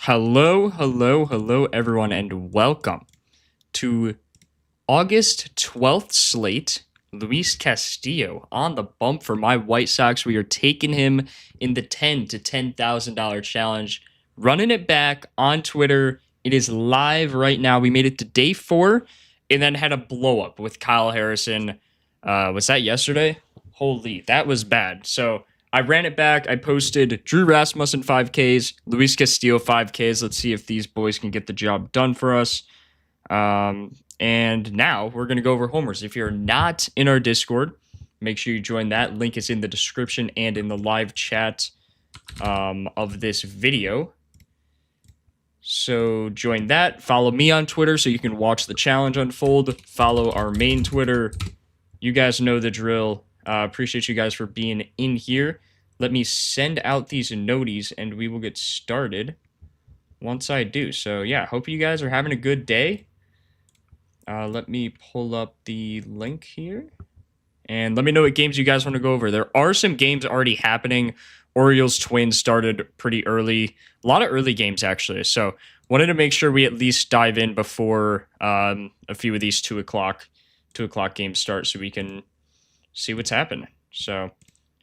Hello, everyone, and welcome to August 12th slate. Luis Castillo on the bump for my White Sox. We are taking him in the $10,000 to $10,000 challenge, running it back on Twitter. It is live right now. We made it to day 4 and then had a blow up with Kyle Harrison. Was that yesterday? Holy, that was bad. So I ran it back. I posted Drew Rasmussen 5Ks, Luis Castillo 5Ks. Let's see if these boys can get the job done for us. And now we're going to go over homers. If you're not in our Discord, make sure you join that. Link is in the description and in the live chat of this video. So join that. Follow me on Twitter so you can watch the challenge unfold. Follow our main Twitter. You guys know the drill. Appreciate you guys for being in here. Let me send out these noties and we will get started once I do. So yeah, hope you guys are having a good day. Let me pull up the link here. And let me know what games you guys want to go over. There are some games already happening. Orioles Twins started pretty early. A lot of early games, actually. So wanted to make sure we at least dive in before a few of these 2 o'clock games start so we can see what's happening. So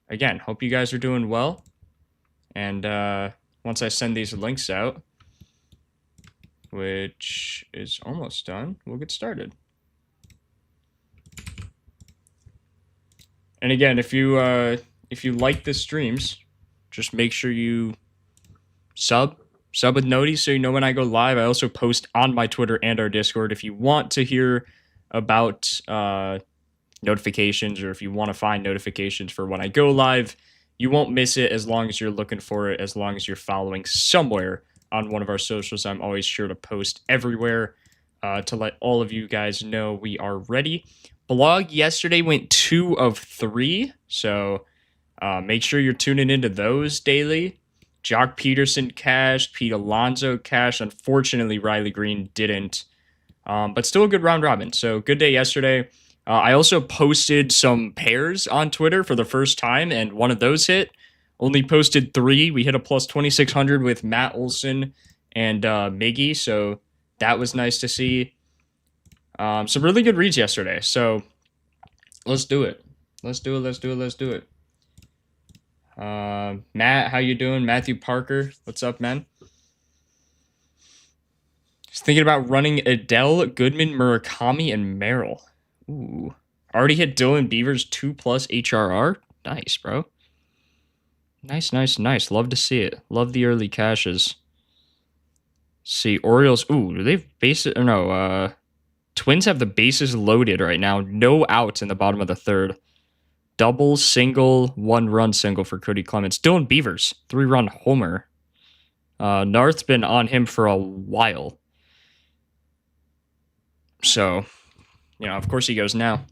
again, hope you guys are doing well. And once I send these links out, which is almost done, we'll get started. And again, if you like the streams, just make sure you sub with noties so you know when I go live. I also post on my Twitter and our Discord if you want to hear about notifications, or if you want to find notifications for when I go live. You won't miss it as long as you're looking for it, as long as you're following somewhere on one of our socials. I'm always sure to post everywhere to let all of you guys know we are ready. Blog yesterday went 2 of 3, so make sure you're tuning into those daily. Jock Peterson cashed, Pete Alonso cashed. Unfortunately, Riley Green didn't, but still a good round robin. So good day yesterday. I also posted some pairs on Twitter for the first time, and one of those hit. Only posted 3. We hit a plus 2,600 with Matt Olson and Miggy, so that was nice to see. Some really good reads yesterday, so let's do it. Let's do it. Matt, how you doing? Matthew Parker, what's up, man? Just thinking about running Adele, Goodman, Murakami, and Merrill. Ooh. Already hit Dylan Beavers 2+ HRR. Nice, bro. Nice. Love to see it. Love the early cashes. See, Orioles. Ooh, do they have bases? Or no, Twins have the bases loaded right now. No outs in the bottom of the 3rd. Double, single, 1-run single for Cody Clements. Dylan Beavers, 3-run homer. Narth's been on him for a while. So, of course he goes now.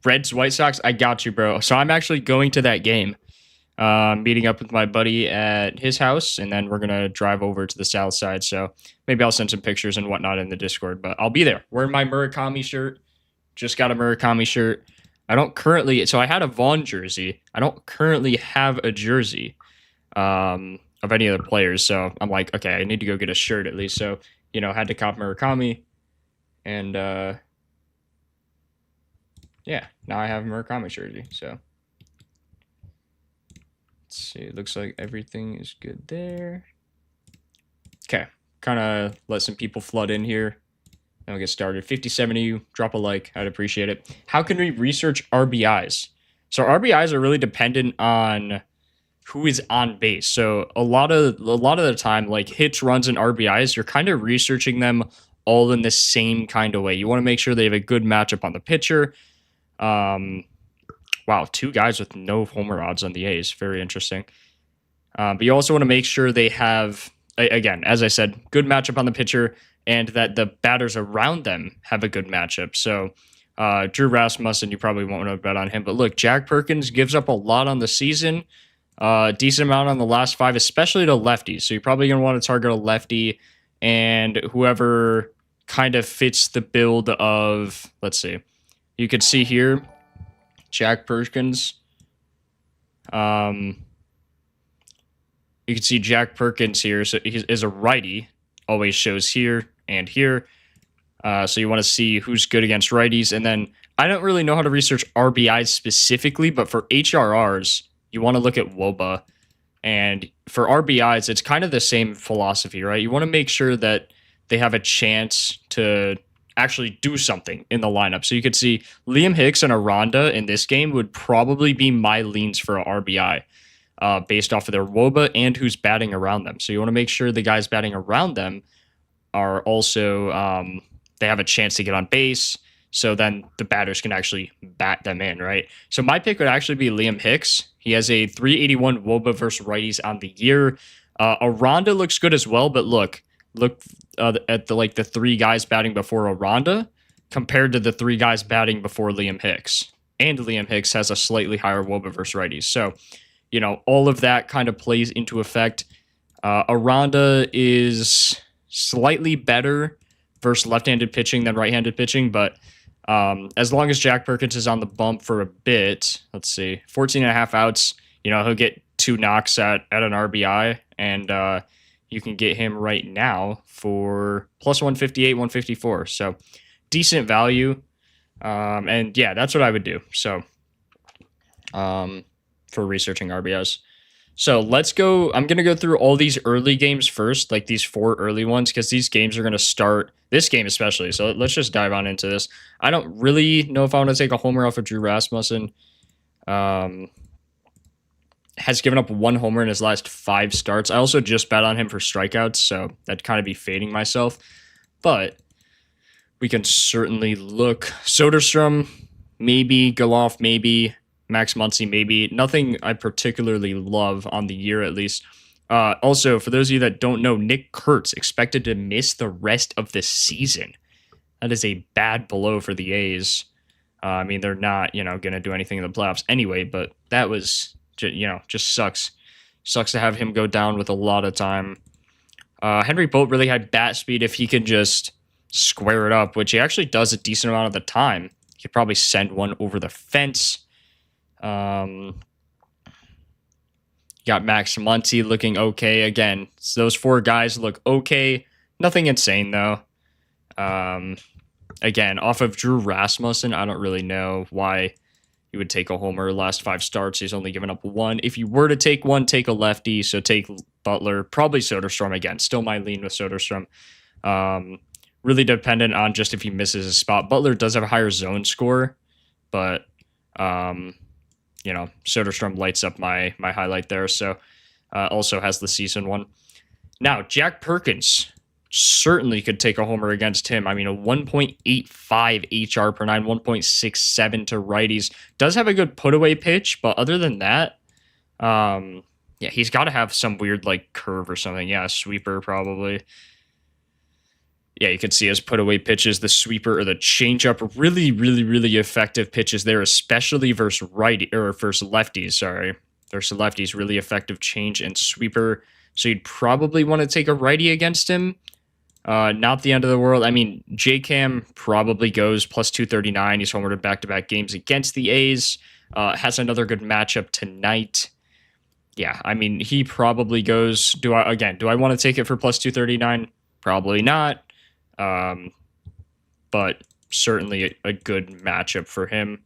Reds, White Sox, I got you, bro. So I'm actually going to that game. Meeting up with my buddy at his house, and then we're going to drive over to the south side. So maybe I'll send some pictures and whatnot in the Discord, but I'll be there. Wearing my Murakami shirt. Just got a Murakami shirt. I don't currently, so I had a Vaughn jersey. I don't currently have a jersey of any other players. So I'm like, okay, I need to go get a shirt at least. So, had to cop Murakami. And yeah, now I have a Murakami jersey. So let's see. It looks like everything is good there. Okay, kind of let some people flood in here. Then we'll get started. 57 of you, drop a like. I'd appreciate it. How can we research RBIs? So RBIs are really dependent on who is on base. So a lot of the time, like hits, runs, and RBIs, you're kind of researching them all in the same kind of way. You want to make sure they have a good matchup on the pitcher. Wow, 2 guys with no homer odds on the A's. Very interesting. But you also want to make sure they have, again, as I said, good matchup on the pitcher, and that the batters around them have a good matchup. So Drew Rasmussen, you probably won't want to bet on him. But look, Jack Perkins gives up a lot on the season. Decent amount on the last 5, especially to lefties. So you're probably going to want to target a lefty, and whoever kind of fits the build of, let's see. You could see here, Jack Perkins you can see Jack Perkins here. So he is a righty, always shows here and here. So you want to see who's good against righties. And then I don't really know how to research RBIs specifically, but for HRRs, you want to look at WOBA. And for RBIs, it's kind of the same philosophy, right? You want to make sure that they have a chance to actually do something in the lineup. So you could see Liam Hicks and Aranda in this game would probably be my leans for a RBI based off of their WOBA and who's batting around them. So you want to make sure the guys batting around them are also, they have a chance to get on base. So then the batters can actually bat them in, right? So my pick would actually be Liam Hicks. He has a 381 WOBA versus righties on the year. Aranda looks good as well, but look at the three guys batting before Aranda compared to the three guys batting before Liam Hicks. And Liam Hicks has a slightly higher WOBA versus righties. So, you know, all of that kind of plays into effect. Aranda is slightly better versus left-handed pitching than right-handed pitching, but as long as Jack Perkins is on the bump for a bit, let's see, 14 and a half outs, you know, he'll get 2 knocks at an RBI, and you can get him right now for plus 158, 154. So decent value. And yeah, that's what I would do. So for researching RBIs. So let's go. I'm going to go through all these early games first, like these 4 early ones, because these games are going to start, this game especially. So let's just dive on into this. I don't really know if I want to take a homer off of Drew Rasmussen. Has given up 1 homer in his last 5 starts. I also just bet on him for strikeouts, so that'd kind of be fading myself. But we can certainly look. Soderstrom, maybe. Geloff, maybe. Max Muncy, maybe. Nothing I particularly love on the year, at least. Also, for those of you that don't know, Nick Kurtz expected to miss the rest of the season. That is a bad blow for the A's. I mean, they're not, you know, going to do anything in the playoffs anyway, but that was, you know, just sucks. Sucks to have him go down with a lot of time. Henry Bolt really had bat speed if he could just square it up, which he actually does a decent amount of the time. He could probably send one over the fence. Got Max Muncy looking okay. Again, so those 4 guys look okay. Nothing insane, though. Again, off of Drew Rasmussen, I don't really know why you would take a homer. Last 5 starts, he's only given up 1. If you were to take one, take a lefty. So take Butler, probably Soderstrom again. Still my lean with Soderstrom. Really dependent on just if he misses a spot. Butler does have a higher zone score, but you know, Soderstrom lights up my highlight there. So also has the season one. Now, Jack Perkins certainly could take a homer against him. I mean, a 1.85 HR per 9, 1.67 to righties. Does have a good put away pitch, but other than that, yeah, he's got to have some weird like curve or something. Yeah, a sweeper probably. Yeah, you can see his put away pitches, the sweeper or the changeup, really, really, really effective pitches there, especially versus versus lefties. Sorry, versus lefties, really effective change and sweeper. So you'd probably want to take a righty against him. Not the end of the world. I mean, J-Cam probably goes plus 239. He's homered in back-to-back games against the A's. Has another good matchup tonight. Yeah, I mean, he probably goes. Do I want to take it for plus 239? Probably not. But certainly a good matchup for him.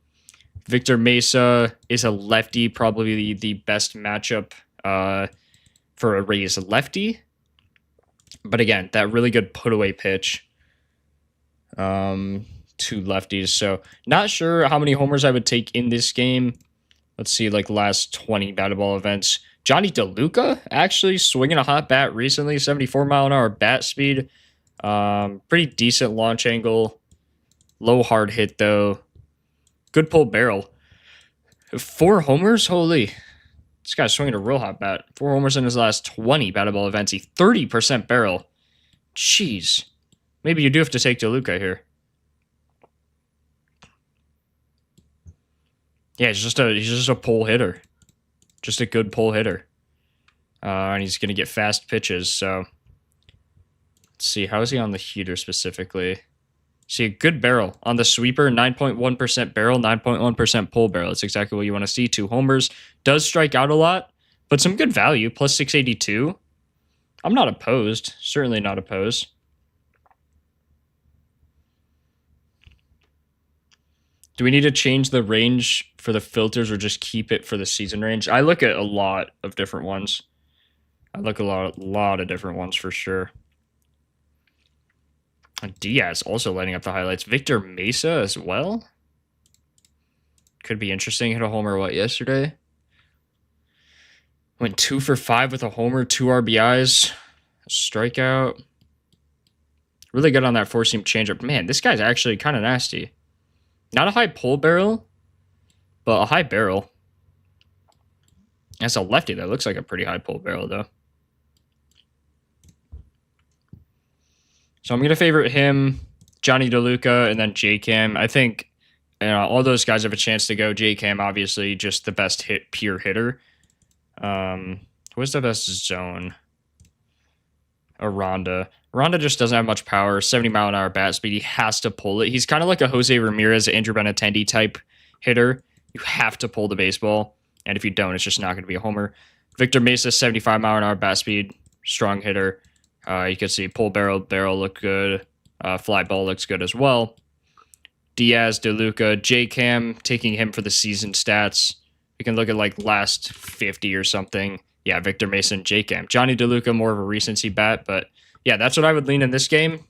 Victor Mesa is a lefty, probably the best matchup for a Rays lefty. But again, that really good put away pitch to lefties. So not sure how many homers I would take in this game. Let's see, like last 20 batted ball events. Johnny DeLuca actually swinging a hot bat recently, 74 mile an hour bat speed. Pretty decent launch angle. Low hard hit though. Good pull barrel. 4 homers? Holy. This guy's swinging a real hot bat. 4 homers in his last 20 batted ball events. He 30% barrel. Jeez. Maybe you do have to take DeLuca here. Yeah, he's just a pull hitter. Just a good pull hitter. And he's going to get fast pitches, so let's see. How is he on the heater specifically? See, a good barrel. On the sweeper, 9.1% barrel, 9.1% pull barrel. That's exactly what you want to see. 2 homers. Does strike out a lot, but some good value. Plus 682. I'm not opposed. Certainly not opposed. Do we need to change the range for the filters or just keep it for the season range? I look at a lot of different ones. I look at a lot of different ones for sure. Diaz also lighting up the highlights. Victor Mesa as well. Could be interesting. Hit a homer, yesterday? Went 2 for 5 with a homer, 2 RBIs, a strikeout. Really good on that four-seam changeup. Man, this guy's actually kind of nasty. Not a high pull barrel, but a high barrel. That's a lefty. That looks like a pretty high pull barrel, though. So I'm going to favorite him, Johnny DeLuca, and then J-Cam. I think all those guys have a chance to go. J-Cam, obviously, just the best pure hitter. What's the best zone? Aranda. Aranda just doesn't have much power. 70-mile-an-hour bat speed. He has to pull it. He's kind of like a Jose Ramirez, Andrew Benintendi type hitter. You have to pull the baseball. And if you don't, it's just not going to be a homer. Victor Mesa, 75-mile-an-hour bat speed. Strong hitter. You can see pull barrel look good. Fly ball looks good as well. Diaz, DeLuca, J-Cam, taking him for the season stats. You can look at like last 50 or something. Yeah, Victor Mason, J-Cam. Johnny DeLuca, more of a recency bet, but yeah, that's what I would lean in this game.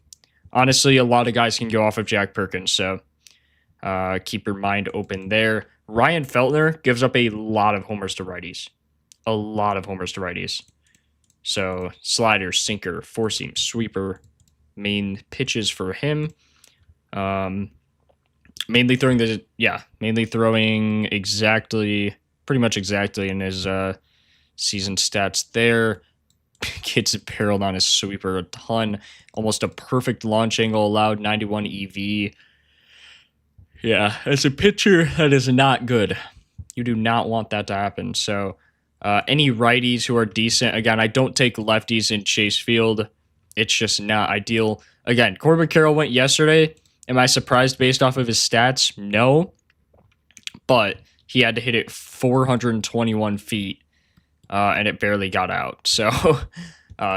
Honestly, a lot of guys can go off of Jack Perkins, so keep your mind open there. Ryan Feltner gives up a lot of homers to righties. A lot of homers to righties. So slider, sinker, four-seam, sweeper, main pitches for him. Mainly throwing pretty much exactly in his season stats there. Gets barreled on his sweeper a ton. Almost a perfect launch angle allowed, 91 EV. Yeah, as a pitcher, that is not good. You do not want that to happen. So any righties who are decent, again, I don't take lefties in Chase Field. It's just not ideal. Again, Corbin Carroll went yesterday. Am I surprised based off of his stats? No. But he had to hit it 421 feet, and it barely got out. So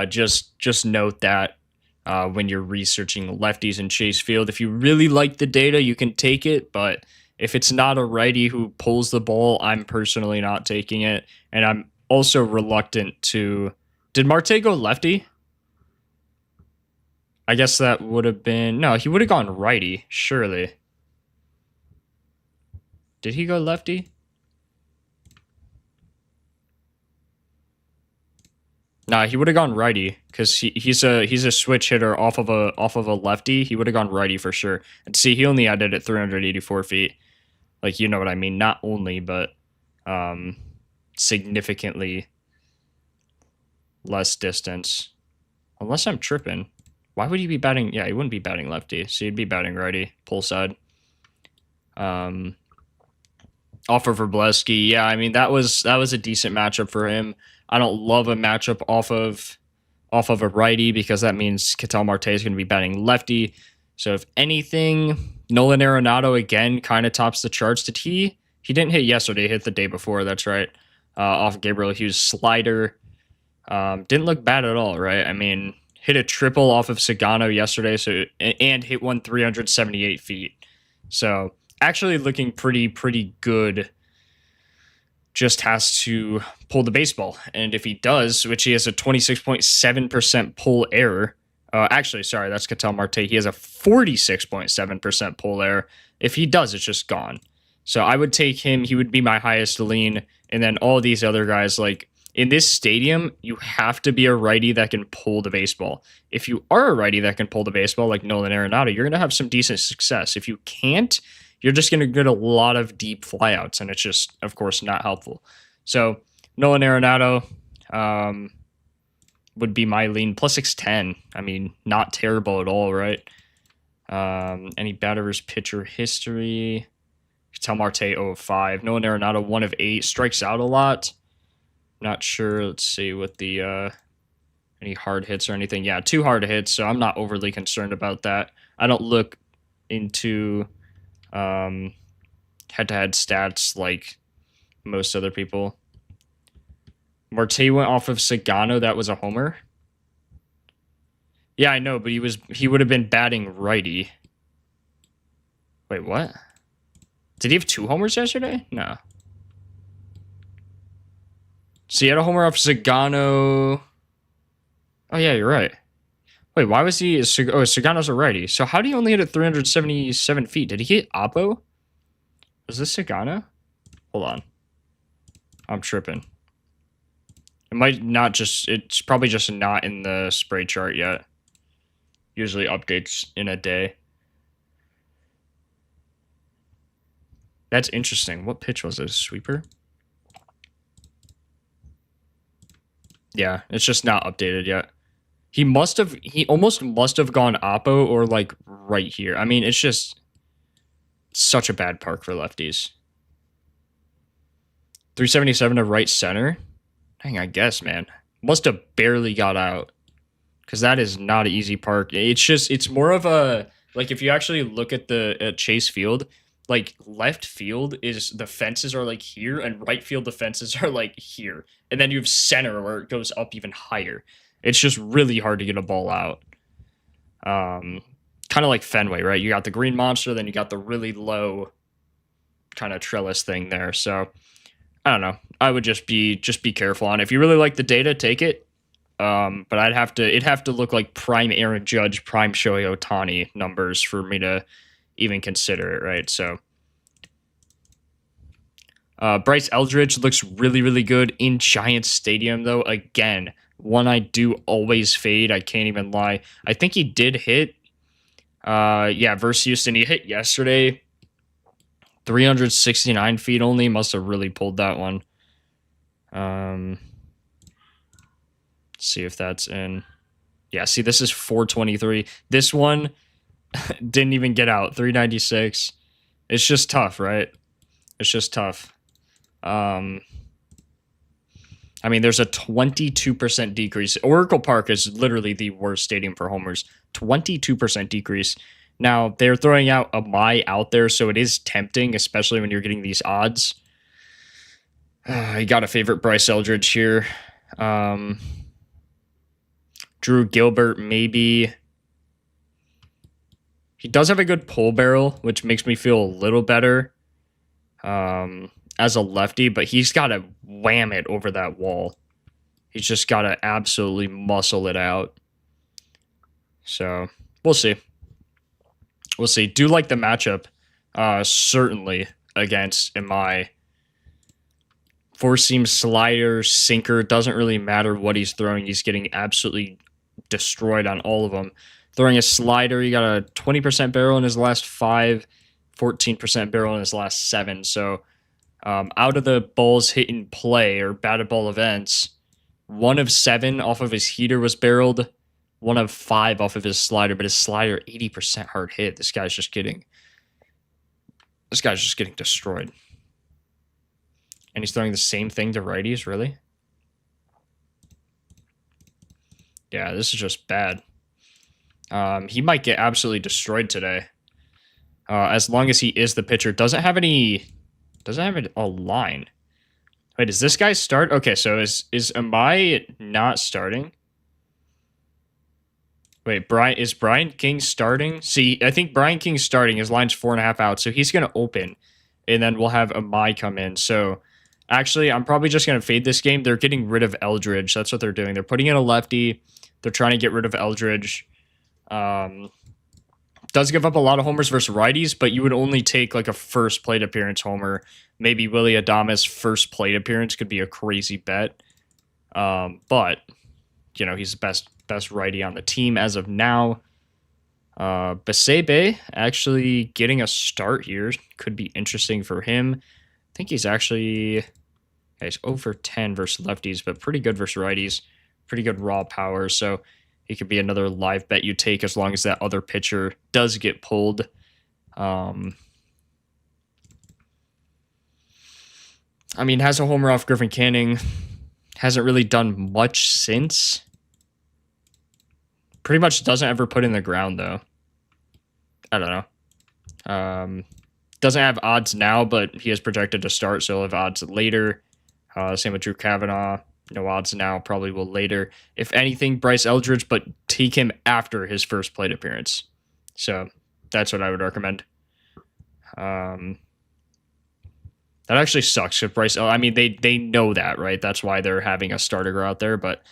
just note that when you're researching lefties in Chase Field. If you really like the data, you can take it. But if it's not a righty who pulls the ball, I'm personally not taking it. And I'm also reluctant to... Did Marte go lefty? I guess that would have been... No, he would have gone righty, surely. Did he go lefty? Nah, he would have gone righty because he's a switch hitter off of a lefty. He would have gone righty for sure. And see, he only had it at 384 feet. Like, you know what I mean? Not only, but significantly less distance. Unless I'm tripping. Why would he be batting? Yeah, he wouldn't be batting lefty. So he'd be batting righty, pull side. Offer for Vrbleski. Yeah, I mean, that was a decent matchup for him. I don't love a matchup off of a righty because that means Ketel Marte is going to be batting lefty. So if anything, Nolan Arenado again kind of tops the charts. Did he didn't hit yesterday, he hit the day before, that's right. Off Gabriel Hughes' slider. Didn't look bad at all, right? I mean, hit a triple off of Sagano yesterday, and hit one 378 feet. So actually looking pretty good. Just has to pull the baseball. And if he does, which he has a 26.7% pull error. Actually, sorry, that's Ketel Marte. He has a 46.7% pull error. If he does, it's just gone. So I would take him. He would be my highest lean. And then all these other guys, like in this stadium, you have to be a righty that can pull the baseball. If you are a righty that can pull the baseball, like Nolan Arenado, you're going to have some decent success. If you can't, you're just going to get a lot of deep flyouts, and it's just, of course, not helpful. So Nolan Arenado would be my lean. Plus 610. I mean, not terrible at all, right? Any batter's pitcher history? Ketel Marte 0-5. Nolan Arenado 1 of 8. Strikes out a lot. Not sure. Let's see what the any hard hits or anything. Yeah, 2 hard hits, so I'm not overly concerned about that. I don't look into head-to-head stats like most other people. Marte went off of Sagano. That was a homer. Yeah, I know, but he would have been batting righty. Wait, what? Did he have 2 homers yesterday? No. So he had a homer off Sagano. Oh, yeah, you're right. Wait, why was he... Sagano's a righty. So how do you only hit at 377 feet? Did he hit Oppo? Was this Sagano? Hold on. I'm tripping. It might not just... It's probably just not in the spray chart yet. Usually updates in a day. That's interesting. What pitch was it? A sweeper? Yeah, it's just not updated yet. He almost must have gone Oppo or like right here. I mean, it's just such a bad park for lefties. 377 to right center. Dang, I guess, man. Must have barely got out. Because that is not an easy park. It's more of a, like, if you actually look at at Chase Field, like, left field is, the fences are, like, here, and right field, the fences are, like, here. And then you have center where it goes up even higher. It's just really hard to get a ball out. Kind of like Fenway, right? You got the green monster, then you got the really low kind of trellis thing there. So, I don't know. I would just be careful on it. If you really like the data, take it. But it'd have to look like prime Aaron Judge, prime Shohei Ohtani numbers for me to even consider it, right? So Bryce Eldridge looks really, really good in Giants Stadium, though. Again, one I do always fade. I can't even lie. I think he did hit, versus Houston. He hit yesterday. 369 feet only. Must have really pulled that one. See if that's in. Yeah, see, this is 423. This one didn't even get out. 396. It's just tough, right? It's just tough. I mean, there's a 22% decrease. Oracle Park is literally the worst stadium for homers. 22% decrease. Now, they're throwing out a Mai out there, so it is tempting, especially when you're getting these odds. I got a favorite Bryce Eldridge here. Drew Gilbert, maybe. He does have a good pull barrel, which makes me feel a little better as a lefty, but he's got to wham it over that wall. He's just got to absolutely muscle it out. So, we'll see. We'll see. Do like the matchup, certainly, against Amai. Four-seam slider, sinker, doesn't really matter what he's throwing. He's getting absolutely destroyed on all of them. Throwing a slider, he got a 20% barrel in his last 5, 14% barrel in his last 7. So out of the balls hit in play or batted ball events, 1 of 7 off of his heater was barreled, 1 of 5 off of his slider, but his slider 80% hard hit. This guy's just getting destroyed. And he's throwing the same thing to righties, really? Yeah, this is just bad. He might get absolutely destroyed today. As long as he is the pitcher. Doesn't have a line. Wait, does this guy start? Okay, so is Amai not starting? Wait, is Brian King starting? See, I think Brian King's starting. His line's 4.5 out, so he's going to open. And then we'll have Amai come in. So, actually, I'm probably just going to fade this game. They're getting rid of Eldridge. That's what they're doing. They're putting in a lefty. They're trying to get rid of Eldridge. Does give up a lot of homers versus righties, but you would only take like a first plate appearance homer. Maybe Willy Adames' first plate appearance could be a crazy bet. But, you know, he's the best righty on the team as of now. Basebe actually getting a start here could be interesting for him. I think he's 0 for 10 versus lefties, but pretty good versus righties. Pretty good raw power, so he could be another live bet you take as long as that other pitcher does get pulled. I mean, has a homer off Griffin Canning. Hasn't really done much since. Pretty much doesn't ever put in the ground, though. I don't know. Doesn't have odds now, but he is projected to start, so he'll have odds later. Same with Drew Kavanaugh. No odds now, probably will later. If anything, Bryce Eldridge, but take him after his first plate appearance. So that's what I would recommend. That actually sucks. If Bryce, I mean, they know that, right? That's why they're having a starter go out there. But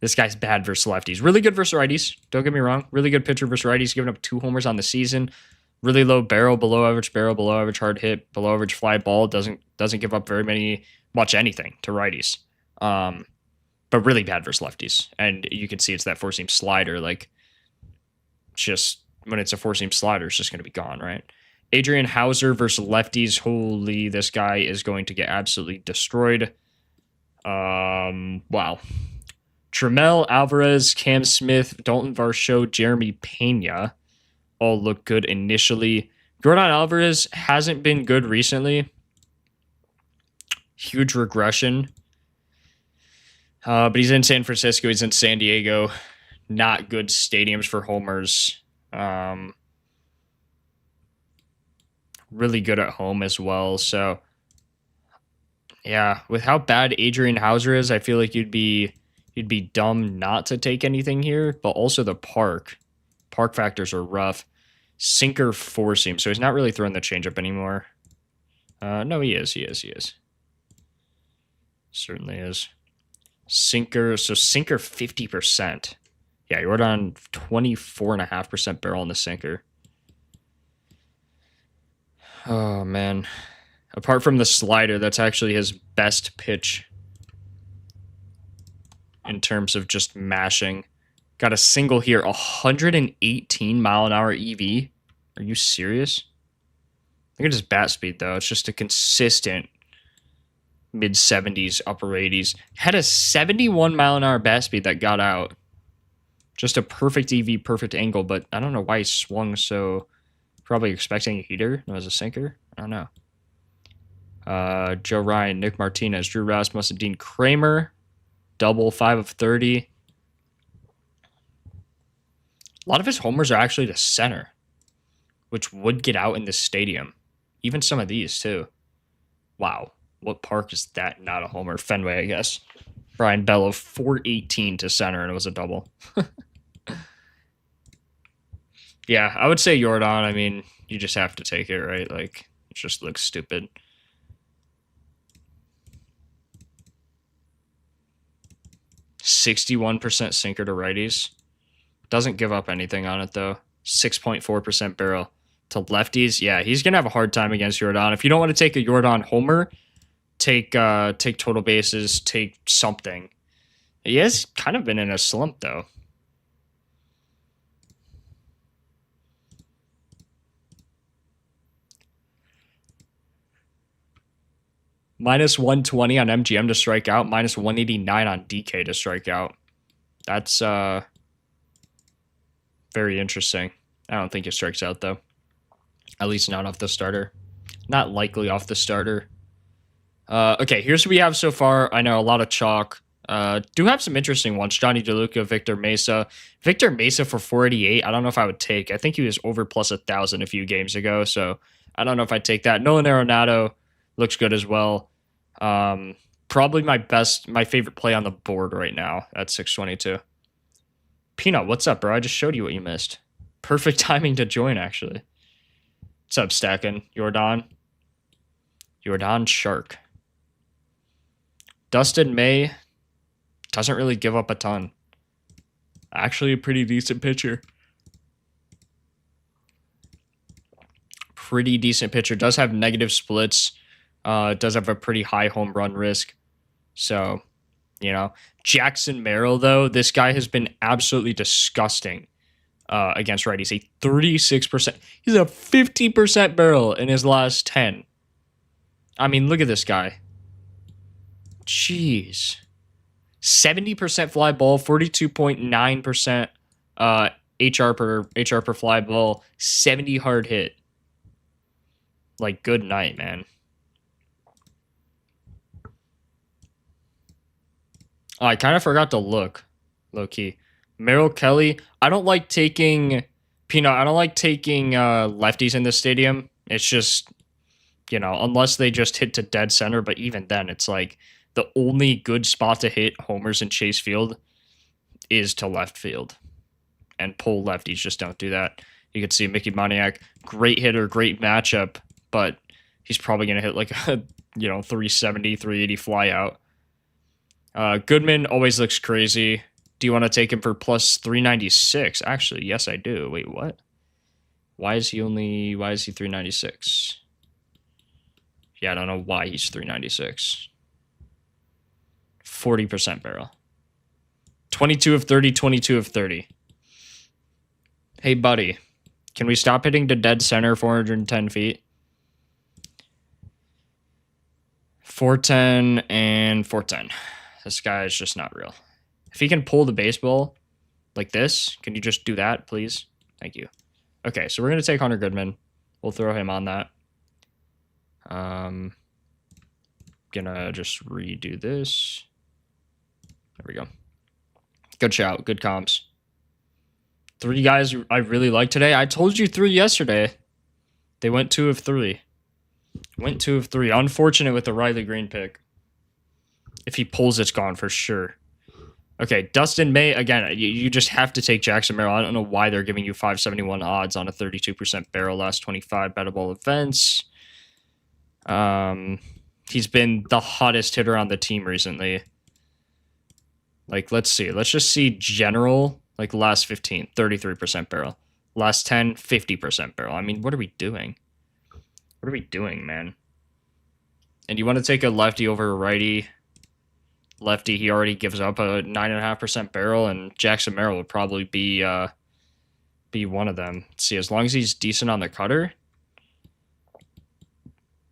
this guy's bad versus lefties. Really good versus righties. Don't get me wrong. Really good pitcher versus righties. Giving up 2 homers on the season. Really low barrel, below average hard hit, below average fly ball. Doesn't give up much anything to righties. But really bad versus lefties. And you can see it's that 4-seam slider. Like, just when it's a 4-seam slider, it's just going to be gone, right? Adrian Hauser versus lefties. Holy, this guy is going to get absolutely destroyed. Wow. Tramel Alvarez, Cam Smith, Dalton Varsho, Jeremy Pena all look good initially. Jordan Alvarez hasn't been good recently. Huge regression. But he's in San Francisco. He's in San Diego. Not good stadiums for homers. Really good at home as well. So, yeah, with how bad Adrian Hauser is, I feel like you'd be dumb not to take anything here. But also the park factors are rough. Sinker 4-seam, so he's not really throwing the changeup anymore. No, he is. Certainly is. Sinker 50%. Yeah, you're on 24.5% barrel in the sinker. Oh, man. Apart from the slider, that's actually his best pitch in terms of just mashing. Got a single here, 118 mile an hour EV. Are you serious? Look at his bat speed, though. It's just a consistent mid-70s, upper 80s. Had a 71 mile an hour bat speed that got out. Just a perfect EV, perfect angle, but I don't know why he swung so... Probably expecting a heater. No, as a sinker. I don't know. Joe Ryan, Nick Martinez, Drew Rasmussen, Dean Kramer. Double 5 of 30. A lot of his homers are actually to center, which would get out in this stadium. Even some of these, too. Wow. What park is that? Not a homer. Fenway, I guess. Brian Bello, 418 to center, and it was a double. Yeah, I would say Jordan. I mean, you just have to take it, right? Like, it just looks stupid. %61% sinker to righties. Doesn't give up anything on it, though. 6.4% barrel to lefties. Yeah, he's going to have a hard time against Jordan. If you don't want to take a Jordan homer, take total bases, take something. He has kind of been in a slump, though. -120 on MGM to strike out, -189 on DK to strike out. That's very interesting. I don't think it strikes out, though. At least not off the starter. Not likely off the starter. Okay, here's what we have so far. I know a lot of chalk. Do have some interesting ones. Johnny DeLuca, Victor Mesa. Victor Mesa for 488. I don't know if I would take. I think he was over plus 1,000 a few games ago, so I don't know if I'd take that. Nolan Arenado looks good as well. Probably my favorite play on the board right now at 622. Peanut, what's up, bro? I just showed you what you missed. Perfect timing to join, actually. What's up, Stackin? Jordan Shark. Dustin May doesn't really give up a ton. Actually, a pretty decent pitcher. Does have negative splits. Does have a pretty high home run risk. So, you know. Jackson Merrill, though, this guy has been absolutely disgusting against righties. A 36%. He's a 50% barrel in his last 10. I mean, look at this guy. Jeez. 70% fly ball, 42.9% HR per fly ball, 70 hard hit. Like, good night, man. Oh, I kind of forgot to look, low key. Merrill Kelly. I don't like taking lefties in this stadium. It's just You know, unless they just hit to dead center, but even then, it's like the only good spot to hit homers in Chase Field is to left field. And pull lefties just don't do that. You can see Mickey Moniak, great hitter, great matchup, but he's probably going to hit like a 370, 380 fly out. Goodman always looks crazy. Do you want to take him for plus 396? Actually, yes, I do. Wait, what? Why is he 396? Yeah, I don't know why he's 396. 40% barrel. 22 of 30, 22 of 30. Hey, buddy, can we stop hitting to dead center 410 feet? 410 and 410. This guy is just not real. If he can pull the baseball like this, can you just do that, please? Thank you. Okay, so we're going to take Hunter Goodman. We'll throw him on that. Gonna just redo this. There we go. Good shout. Good comps. 3 guys I really like today. I told you 3 yesterday. They went 2 of 3. Went 2 of 3. Unfortunate with the Riley Green pick. If he pulls, it's gone for sure. Okay, Dustin May, again, you just have to take Jackson Merrill. I don't know why they're giving you 571 odds on a 32% barrel last 25 bettable events. He's been the hottest hitter on the team recently. Like, let's see. Let's just see general, like last 15, 33% barrel. Last 10, 50% barrel. I mean, what are we doing? What are we doing, man? And you want to take a lefty over a righty. Lefty, he already gives up a 9.5% barrel, and Jackson Merrill would probably be one of them. Let's see, as long as he's decent on the cutter.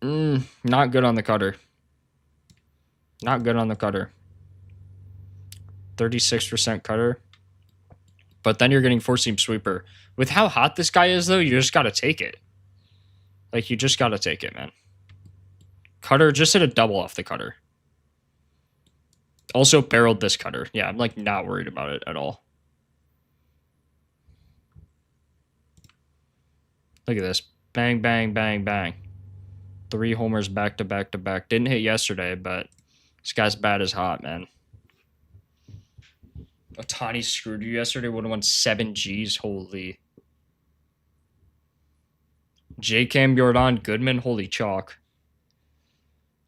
Not good on the cutter. Not good on the cutter. 36% cutter. But then you're getting four-seam sweeper. With how hot this guy is, though, you just got to take it. Like, you just got to take it, man. Cutter, just hit a double off the cutter. Also barreled this cutter. Yeah, I'm, like, not worried about it at all. Look at this. Bang, bang, bang, bang. 3 homers back to back to back. Didn't hit yesterday, but this guy's bad as hot, man. Ohtani screwed you yesterday. Would have won 7 Gs. Holy. J-Cam, Jordan, Goodman. Holy chalk.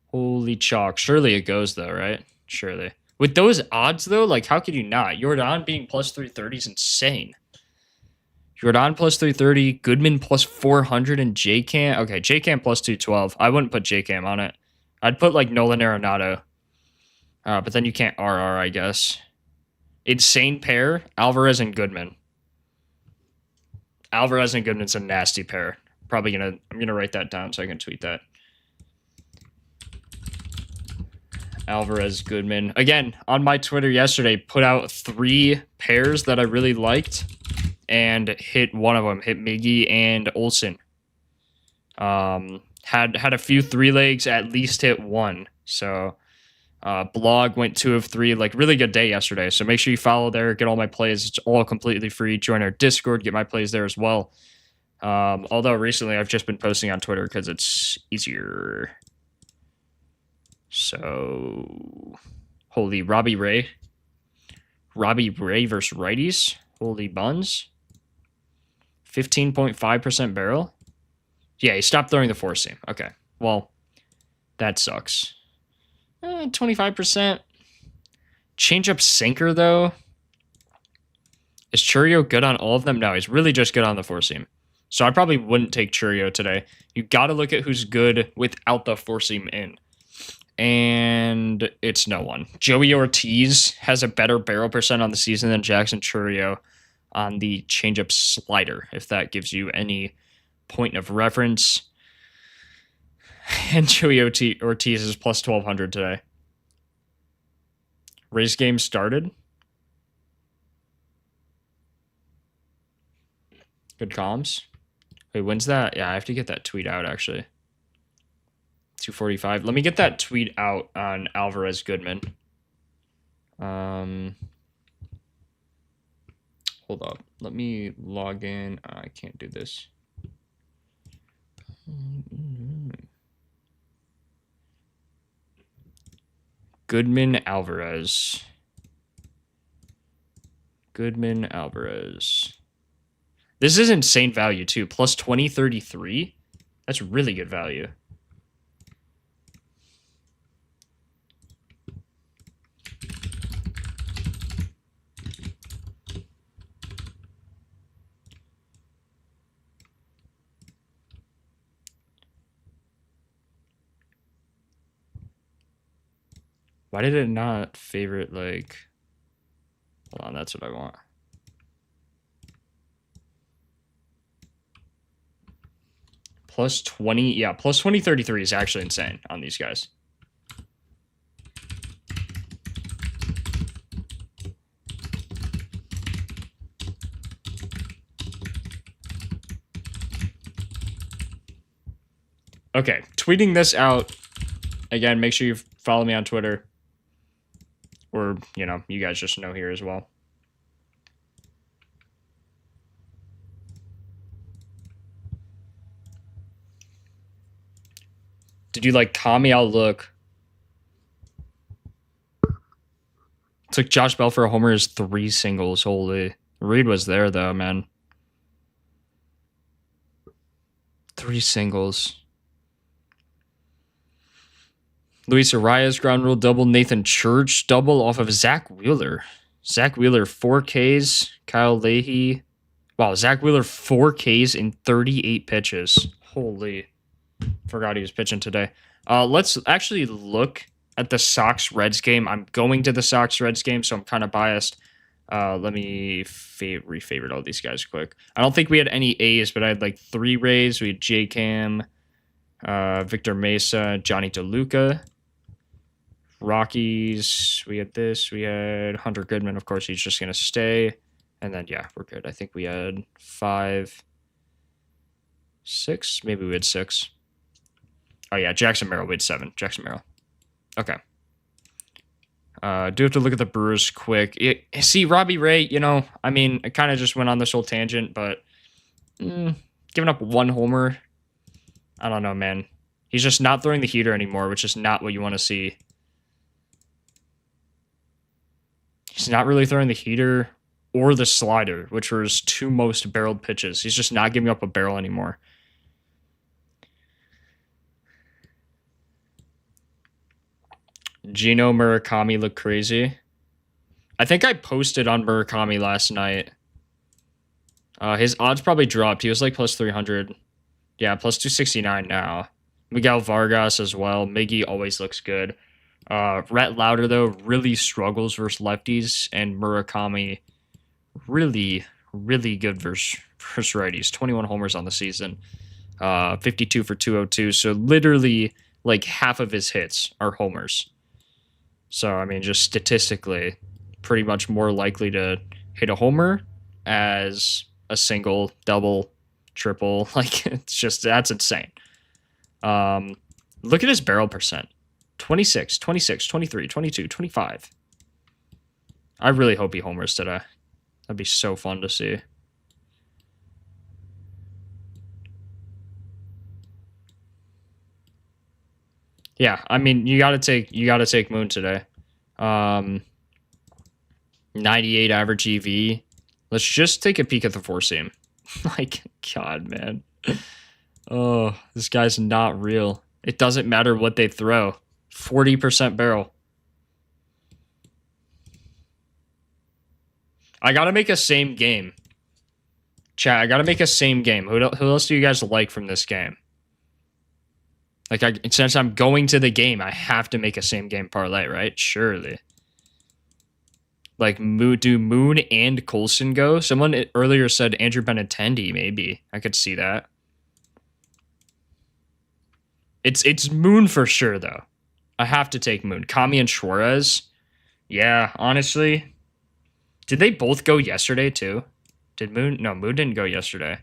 Holy chalk. Surely it goes, though, right? Surely. With those odds, though, like, how could you not? Jordan being plus 330 is insane. Jordan plus 330, Goodman plus 400, and J-Cam. Okay, J-Cam plus 212. I wouldn't put J-Cam on it. I'd put, like, Nolan Arenado. But then you can't RR, I guess. Insane pair, Alvarez and Goodman. Alvarez and Goodman's a nasty pair. I'm gonna write that down so I can tweet that. Alvarez, Goodman. Again, on my Twitter yesterday, put out 3 pairs that I really liked and hit one of them. Hit Miggy and Olsen. Had a few 3 legs, at least hit 1. So blog went 2 of 3. Like, really good day yesterday. So make sure you follow there, get all my plays. It's all completely free. Join our Discord, get my plays there as well. Although recently I've just been posting on Twitter because it's easier. So, holy, Robbie Ray versus righties. Holy buns. 15.5% barrel. Yeah, he stopped throwing the 4-seam. Okay, well, that sucks. 25%. Change-up sinker, though. Is Churio good on all of them? No, he's really just good on the 4-seam. So I probably wouldn't take Churio today. You got to look at who's good without the 4-seam in. And it's no one. Joey Ortiz has a better barrel percent on the season than Jackson Churio on the changeup slider, if that gives you any point of reference. And Joey Ortiz is plus 1,200 today. Race game started. Good comms. Wait, when's that? Yeah, I have to get that tweet out, actually. 245. Let me get that tweet out on Alvarez Goodman. Hold up. Let me log in. I can't do this. Goodman Alvarez. Goodman Alvarez. This is insane value, too. Plus 2033. That's really good value. Why did it not favorite, like... Hold on, that's what I want. Plus 20, yeah, plus 2033 is actually insane on these guys. Okay, tweeting this out. Again, make sure you follow me on Twitter. Or, you know, you guys just know here as well. Did you like Kami outlook? Took Josh Bell for a homer is 3 singles. Holy. Reed was there though, man. 3 singles. Luis Arias ground rule double. Nathan Church double off of Zach Wheeler. Zach Wheeler 4Ks. Kyle Leahy. Wow, Zach Wheeler 4Ks in 38 pitches. Holy. Forgot he was pitching today. Let's actually look at the Sox-Reds game. I'm going to the Sox-Reds game, so I'm kind of biased. Let me re-favorite all these guys quick. I don't think we had any A's, but I had like 3 Rays. We had J-Cam, Victor Mesa, Johnny DeLuca. Rockies, we had this. We had Hunter Goodman. Of course, he's just going to stay. And then, yeah, we're good. I think we had 5, 6. Maybe we had 6. Oh, yeah, Jackson Merrill. We had 7. Jackson Merrill. Okay. Do have to look at the Brewers quick. See, Robbie Ray, you know, I mean, I kind of just went on this whole tangent, but giving up 1 homer, I don't know, man. He's just not throwing the heater anymore, which is not what you want to see. He's not really throwing the heater or the slider, which were his 2 most barreled pitches. He's just not giving up a barrel anymore. Gino Murakami looked crazy. I think I posted on Murakami last night. His odds probably dropped. He was like plus 300. Yeah, plus 269 now. Miguel Vargas as well. Miggy always looks good. Rhett Lauder, though, really struggles versus lefties. And Murakami, really, really good versus righties. 21 homers on the season. 52 for 202. So literally, like, half of his hits are homers. So, I mean, just statistically, pretty much more likely to hit a homer as a single, double, triple. Like, it's just, that's insane. Look at his barrel percent. 26, 26, 23, 22, 25. I really hope he homers today. That'd be so fun to see. Yeah, I mean, you gotta take Moon today. 98 average EV. Let's just take a peek at the 4-seam. Like, God, man. Oh, this guy's not real. It doesn't matter what they throw. 40% barrel. I gotta make a same game. Chat, I gotta make a same game. Who else do you guys like from this game? Like, since I'm going to the game, I have to make a same game parlay, right? Surely. Like, do Moon and Coulson go? Someone earlier said Andrew Benintendi, maybe. I could see that. It's Moon for sure, though. I have to take Moon. Kami and Suarez. Yeah, honestly. Did they both go yesterday, too? Did Moon? No, Moon didn't go yesterday.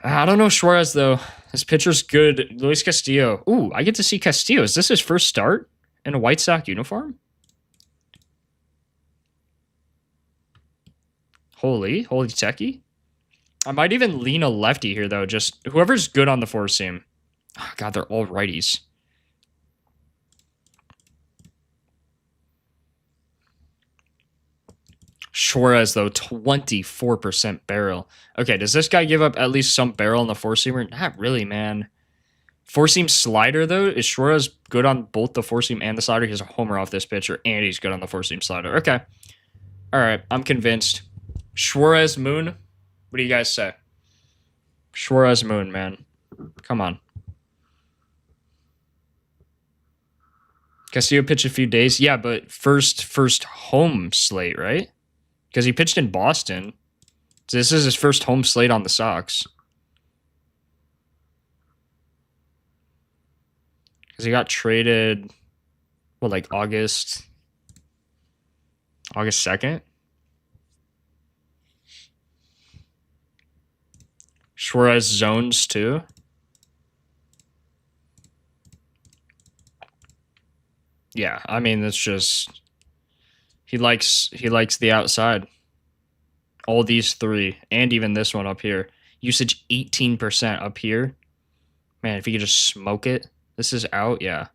I don't know Suarez, though. His pitcher's good. Luis Castillo. Ooh, I get to see Castillo. Is this his first start in a White Sox uniform? Holy techie. I might even lean a lefty here, though. Just whoever's good on the 4-seam. Oh, God, they're all righties. Suarez, though, 24% barrel. Okay, does this guy give up at least some barrel on the four-seamer? Not really, man. Four-seam slider, though, is Suarez good on both the four-seam and the slider? He has a homer off this pitcher, and he's good on the four-seam slider. Okay. All right, I'm convinced. Suarez Moon, what do you guys say? Suarez Moon, man. Come on. Castillo pitched a few days. Yeah, but first home slate, right? Because he pitched in Boston. So this is his first home slate on the Sox. Because he got traded, what, like August 2nd? Suarez zones too. Yeah, I mean, it's just he likes the outside. All these three, and even this one up here. Usage 18% up here. Man, if he could just smoke it. This is out, yeah.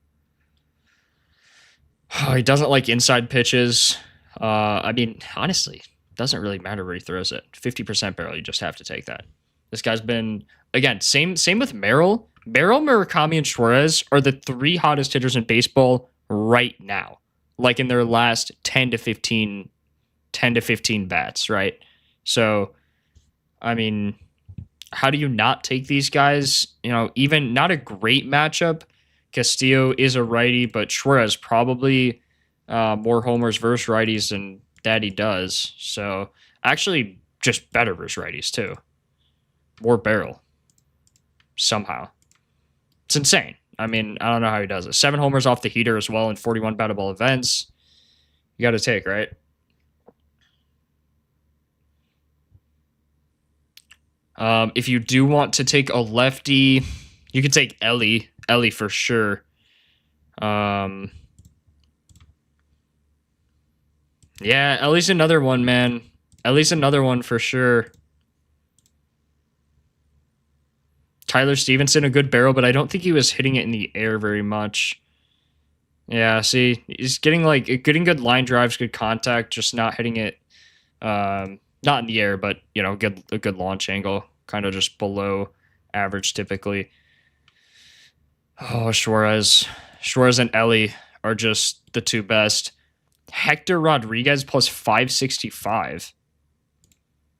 Oh, he doesn't like inside pitches. I mean, honestly, doesn't really matter where he throws it. 50% barrel, you just have to take that. This guy's been, again, same with Merrill. Merrill, Murakami, and Suarez are the three hottest hitters in baseball right now. Like in their last 10 to 15 bats, right? So, I mean, how do you not take these guys? You know, even not a great matchup. Castillo is a righty, but Suarez probably more homers versus righties than that he does. So, actually, just better versus righties, too. More barrel. Somehow. It's insane. I mean, I don't know how he does it. 7 homers off the heater as well in 41 battable events. You got to take, right? If you do want to take a lefty, you could take Ellie. Ellie for sure. Yeah, Ellie's another one, man. Ellie's another one for sure. Tyler Stevenson, a good barrel, but I don't think he was hitting it in the air very much. Yeah, see, he's getting good line drives, good contact, just not hitting it, not in the air, but you know, a good launch angle, kind of just below average typically. Oh, Suarez and Ellie are just the two best. Hector Rodriguez plus 565.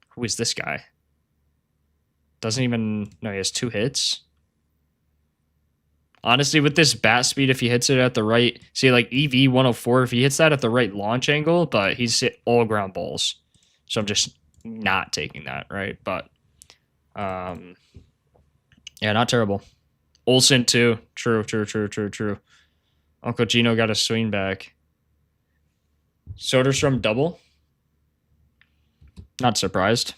Who is this guy? Doesn't even... No, he has 2 hits. Honestly, with this bat speed, if he hits it at the right... See, like EV 104, if he hits that at the right launch angle, but he's hit all ground balls. So I'm just not taking that, right? But, yeah, not terrible. Olsen, too. True. Uncle Gino got a swing back. Soderstrom double? Not surprised.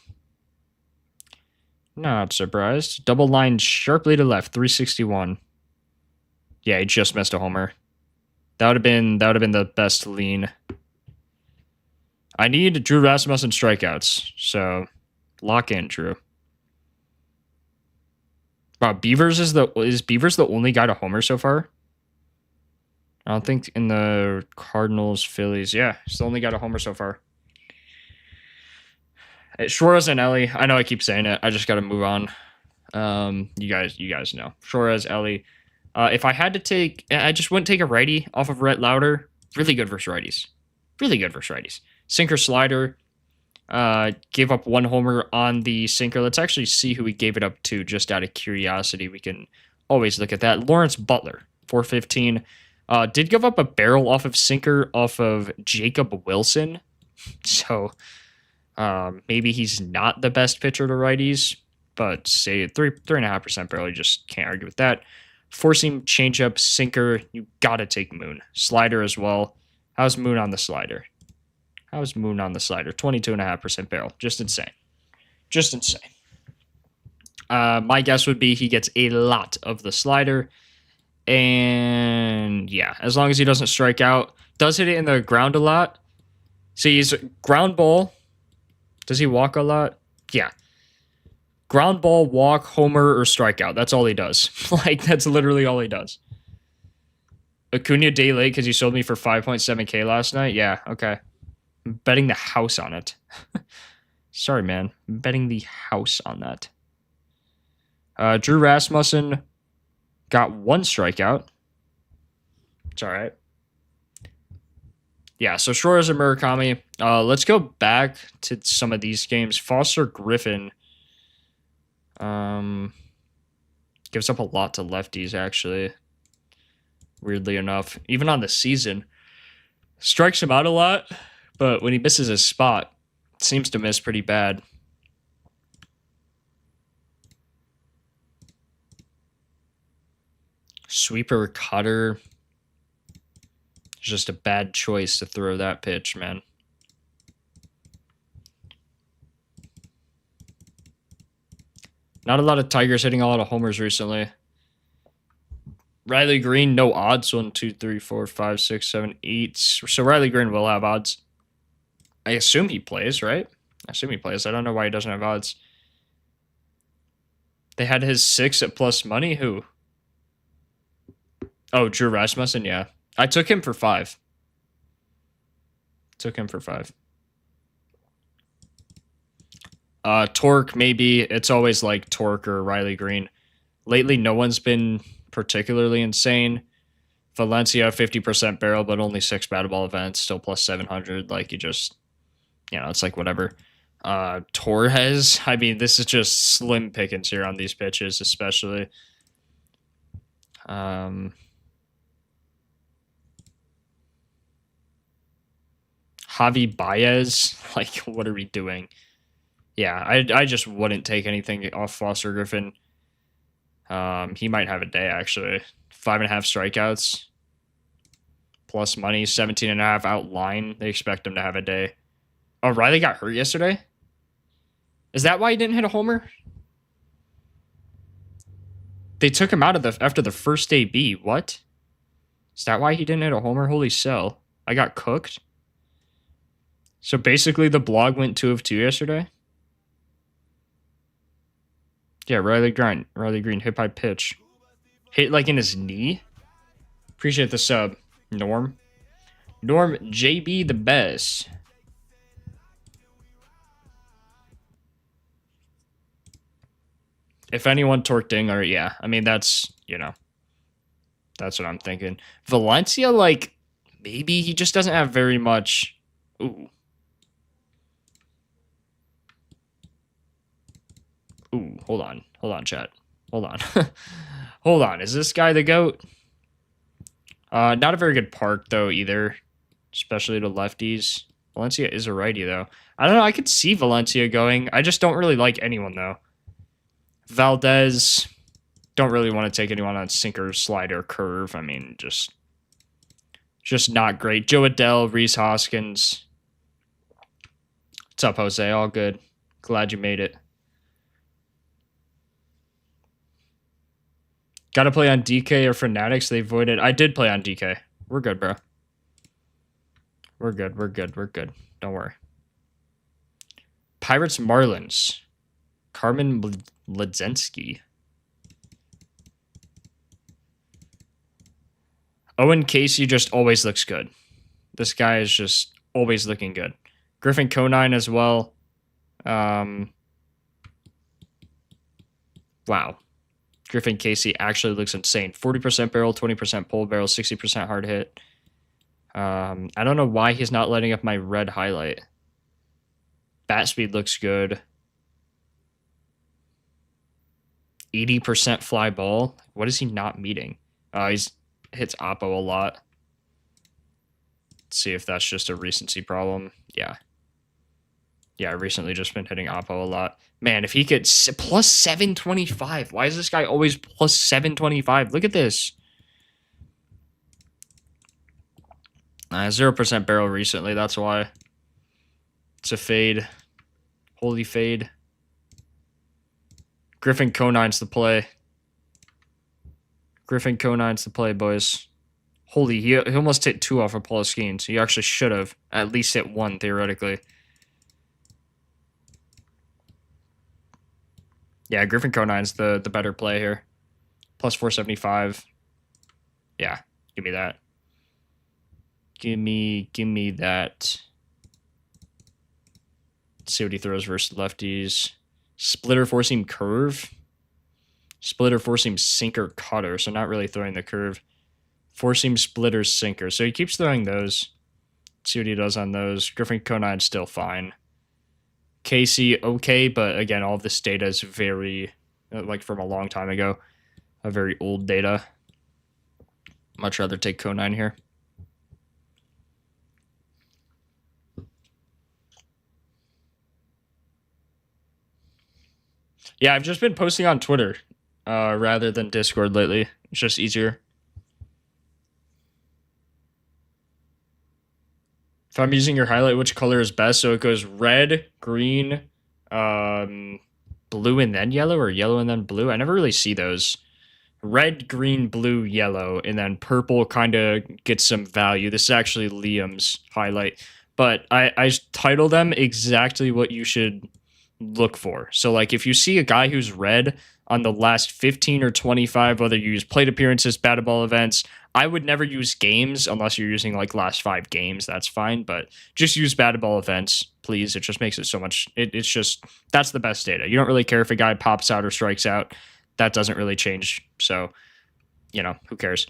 Not surprised. Double line sharply to left, 361. Yeah, he just missed a homer. That would have been the best lean. I need Drew Rasmussen strikeouts, so lock in, Drew. Wow, is Beavers the only guy to homer so far? I don't think in the Cardinals, Phillies. Yeah, he's the only guy to homer so far. Suarez and Ellie. I know I keep saying it. I just got to move on. You guys know. Suarez, Ellie. If I had to take, I just wouldn't take a righty off of Rhett Lauder. Really good versus righties. Sinker slider. Gave up 1 homer on the sinker. Let's actually see who he gave it up to, just out of curiosity. We can always look at that. Lawrence Butler, 415. Did give up a barrel off of sinker off of Jacob Wilson. So maybe he's not the best pitcher to righties, but say 3.5% barrel. You just can't argue with that. Four-seam changeup, sinker. You gotta take Moon. Slider as well. How's Moon on the slider? 22.5% barrel. Just insane. My guess would be he gets a lot of the slider. And yeah, as long as he doesn't strike out. Does hit it in the ground a lot. See, he's ground ball. Does he walk a lot? Yeah. Ground ball, walk, homer, or strikeout. That's all he does. Like, that's literally all he does. Acuna day late because you sold me for 5.7K last night? Yeah, okay. I'm betting the house on it. Sorry, man. I'm betting the house on that. Drew Rasmussen got 1 strikeout. It's all right. Yeah, so Schwartz and Murakami. Let's go back to some of these games. Foster Griffin gives up a lot to lefties, actually. Weirdly enough. Even on the season. Strikes him out a lot, but when he misses his spot, seems to miss pretty bad. Sweeper cutter. Just a bad choice to throw that pitch, man. Not a lot of Tigers hitting a lot of homers recently. Riley Green, no odds. 1, 2, 3, 4, 5, 6, 7, 8. So Riley Green will have odds. I assume he plays, right? I assume he plays. I don't know why he doesn't have odds. They had his 6 at plus money. Who? Oh, Drew Rasmussen, yeah. I took him for 5. Torque, maybe. It's always like Torque or Riley Green. Lately, no one's been particularly insane. Valencia, 50% barrel, but only 6 batted ball events, still plus 700. Like, you just, it's like whatever. Torres, I mean, this is just slim pickings here on these pitches, especially. Javi Baez, like, what are we doing? Yeah, I just wouldn't take anything off Foster Griffin. He might have a day, actually. 5.5 strikeouts. Plus money, 17.5 out line. They expect him to have a day. Oh, Riley got hurt yesterday? Is that why he didn't hit a homer? They took him out of after the first AB. What? Is that why he didn't hit a homer? Holy cell. I got cooked. So basically the blog went 2 of 2 yesterday. Yeah, Riley Green hit by pitch. Hit like in his knee. Appreciate the sub. Norm JB the best. If anyone torque Dinger, yeah. I mean, that's what I'm thinking. Valencia, like, maybe he just doesn't have very much. Ooh, hold on, chat. Hold on. Hold on. Is this guy the GOAT? Not a very good park, though, either. Especially to lefties. Valencia is a righty, though. I don't know. I could see Valencia going. I just don't really like anyone, though. Valdez. Don't really want to take anyone on sinker, slider, curve. I mean, just not great. Joe Adele, Reese Hoskins. What's up, Jose? All good. Glad you made it. Got to play on DK or Fanatics. They voided. I did play on DK. We're good, bro. We're good. Don't worry. Pirates Marlins. Carmen Ledzinski. Owen Casey just always looks good. This guy is just always looking good. Griffin Conine as well. Wow. Griffin Casey actually looks insane. 40% barrel, 20% pull barrel, 60% hard hit. I don't know why he's not lighting up my red highlight. Bat speed looks good. 80% fly ball. What is he not meeting? He's hits Oppo a lot. Let's see if that's just a recency problem. Yeah. Yeah, recently just been hitting Oppo a lot. Man, if he could plus 725. Why is this guy always plus 725? Look at this. 0% barrel recently. That's why. It's a fade. Holy fade. Griffin Conine's the play. Griffin Conine's the play, boys. Holy, he almost hit 2 off of Paul Skeens. He actually should have at least hit 1, theoretically. Yeah, Griffin Conine's the better play here. Plus 475. Yeah, give me that. Give me that. Let's see what he throws versus lefties. Splitter, four-seam curve. Splitter, four-seam sinker, cutter. So not really throwing the curve. Four-seam splitter, sinker. So he keeps throwing those. Let's see what he does on those. Griffin Conine still fine. Casey, okay, but again, all of this data is very, like from a long time ago. A very old data. Much rather take Conine here. Yeah, I've just been posting on Twitter rather than Discord lately. It's just easier. If I'm using your highlight, which color is best? So it goes red, green, blue, and then yellow, or yellow and then blue. I never really see those. Red, green, blue, yellow, and then purple kind of gets some value. This is actually Liam's highlight. But I title them exactly what you should look for. So, like, if you see a guy who's red on the last 15 or 25, whether you use plate appearances, batted ball events, I would never use games unless you're using, like, last 5 games. That's fine. But just use batted ball events, please. It just makes it so much. It's just, that's the best data. You don't really care if a guy pops out or strikes out. That doesn't really change. So, you know, who cares?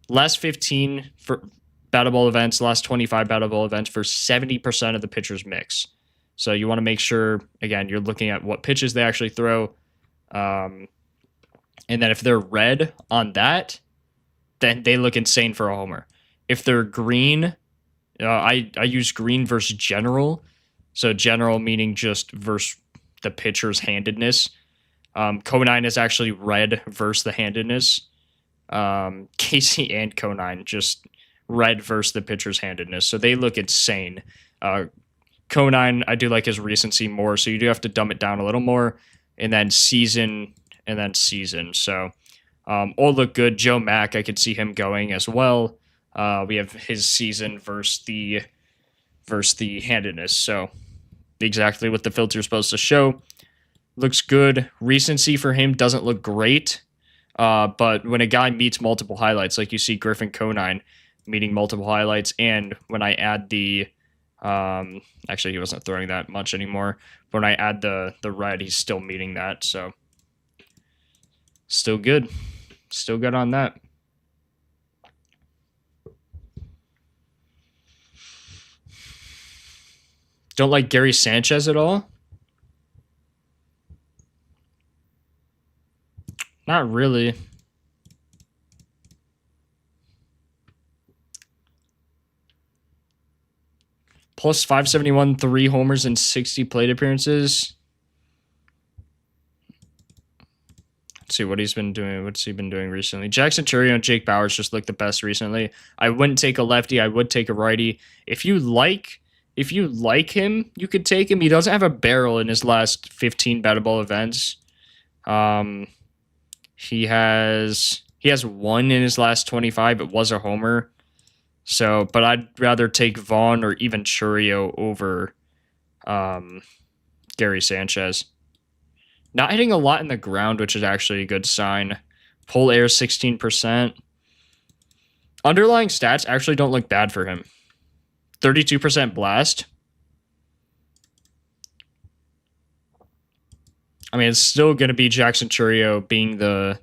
Last 15 for batted ball events, last 25 batted ball events for 70% of the pitcher's mix. So you want to make sure, again, you're looking at what pitches they actually throw. And then if they're red on that, then they look insane for a homer. If they're green, I use green versus general. So general meaning just versus the pitcher's handedness. Conine is actually red versus the handedness. Casey and Conine just red versus the pitcher's handedness. So they look insane. Conine, I do like his recency more, so you do have to dumb it down a little more. And then season. So all look good. Joe Mack, I could see him going as well. We have his season versus the handedness. So exactly what the filter is supposed to show. Looks good. Recency for him doesn't look great. But when a guy meets multiple highlights, like you see Griffin Conine meeting multiple highlights, and when I add the actually he wasn't throwing that much anymore, but when I add the red, he's still meeting that. So still good. Still good on that. Don't like Gary Sanchez at all? Not really. Plus 571, 3 homers and 60 plate appearances. Let's see what he's been doing. What's he been doing recently? Jackson Churio and Jake Bauers just look the best recently. I wouldn't take a lefty. I would take a righty. If you like him, you could take him. He doesn't have a barrel in his last 15 batted ball events. He has 1 in his last 25. It was a homer. So, but I'd rather take Vaughn or even Churio over Gary Sanchez. Not hitting a lot in the ground, which is actually a good sign. Pull air 16%. Underlying stats actually don't look bad for him. 32% blast. I mean, it's still going to be Jackson Churio being the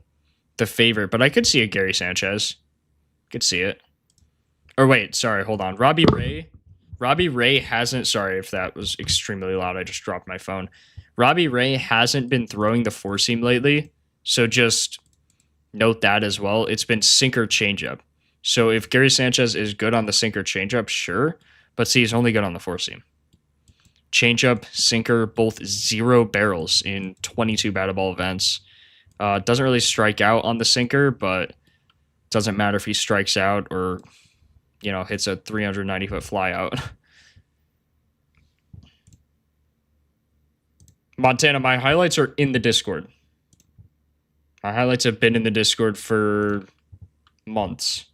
favorite, but I could see a Gary Sanchez. Could see it. Or wait, sorry, hold on. Robbie Ray hasn't, sorry if that was extremely loud, I just dropped my phone. Robbie Ray hasn't been throwing the 4-seam lately, so just note that as well. It's been sinker changeup. So if Gary Sanchez is good on the sinker changeup, sure, but see, he's only good on the 4-seam. Changeup, sinker, both 0 barrels in 22 batted ball events. Doesn't really strike out on the sinker, but doesn't matter if he strikes out or, you know, hits a 390-foot fly out. Montana, my highlights are in the Discord. My highlights have been in the Discord for months.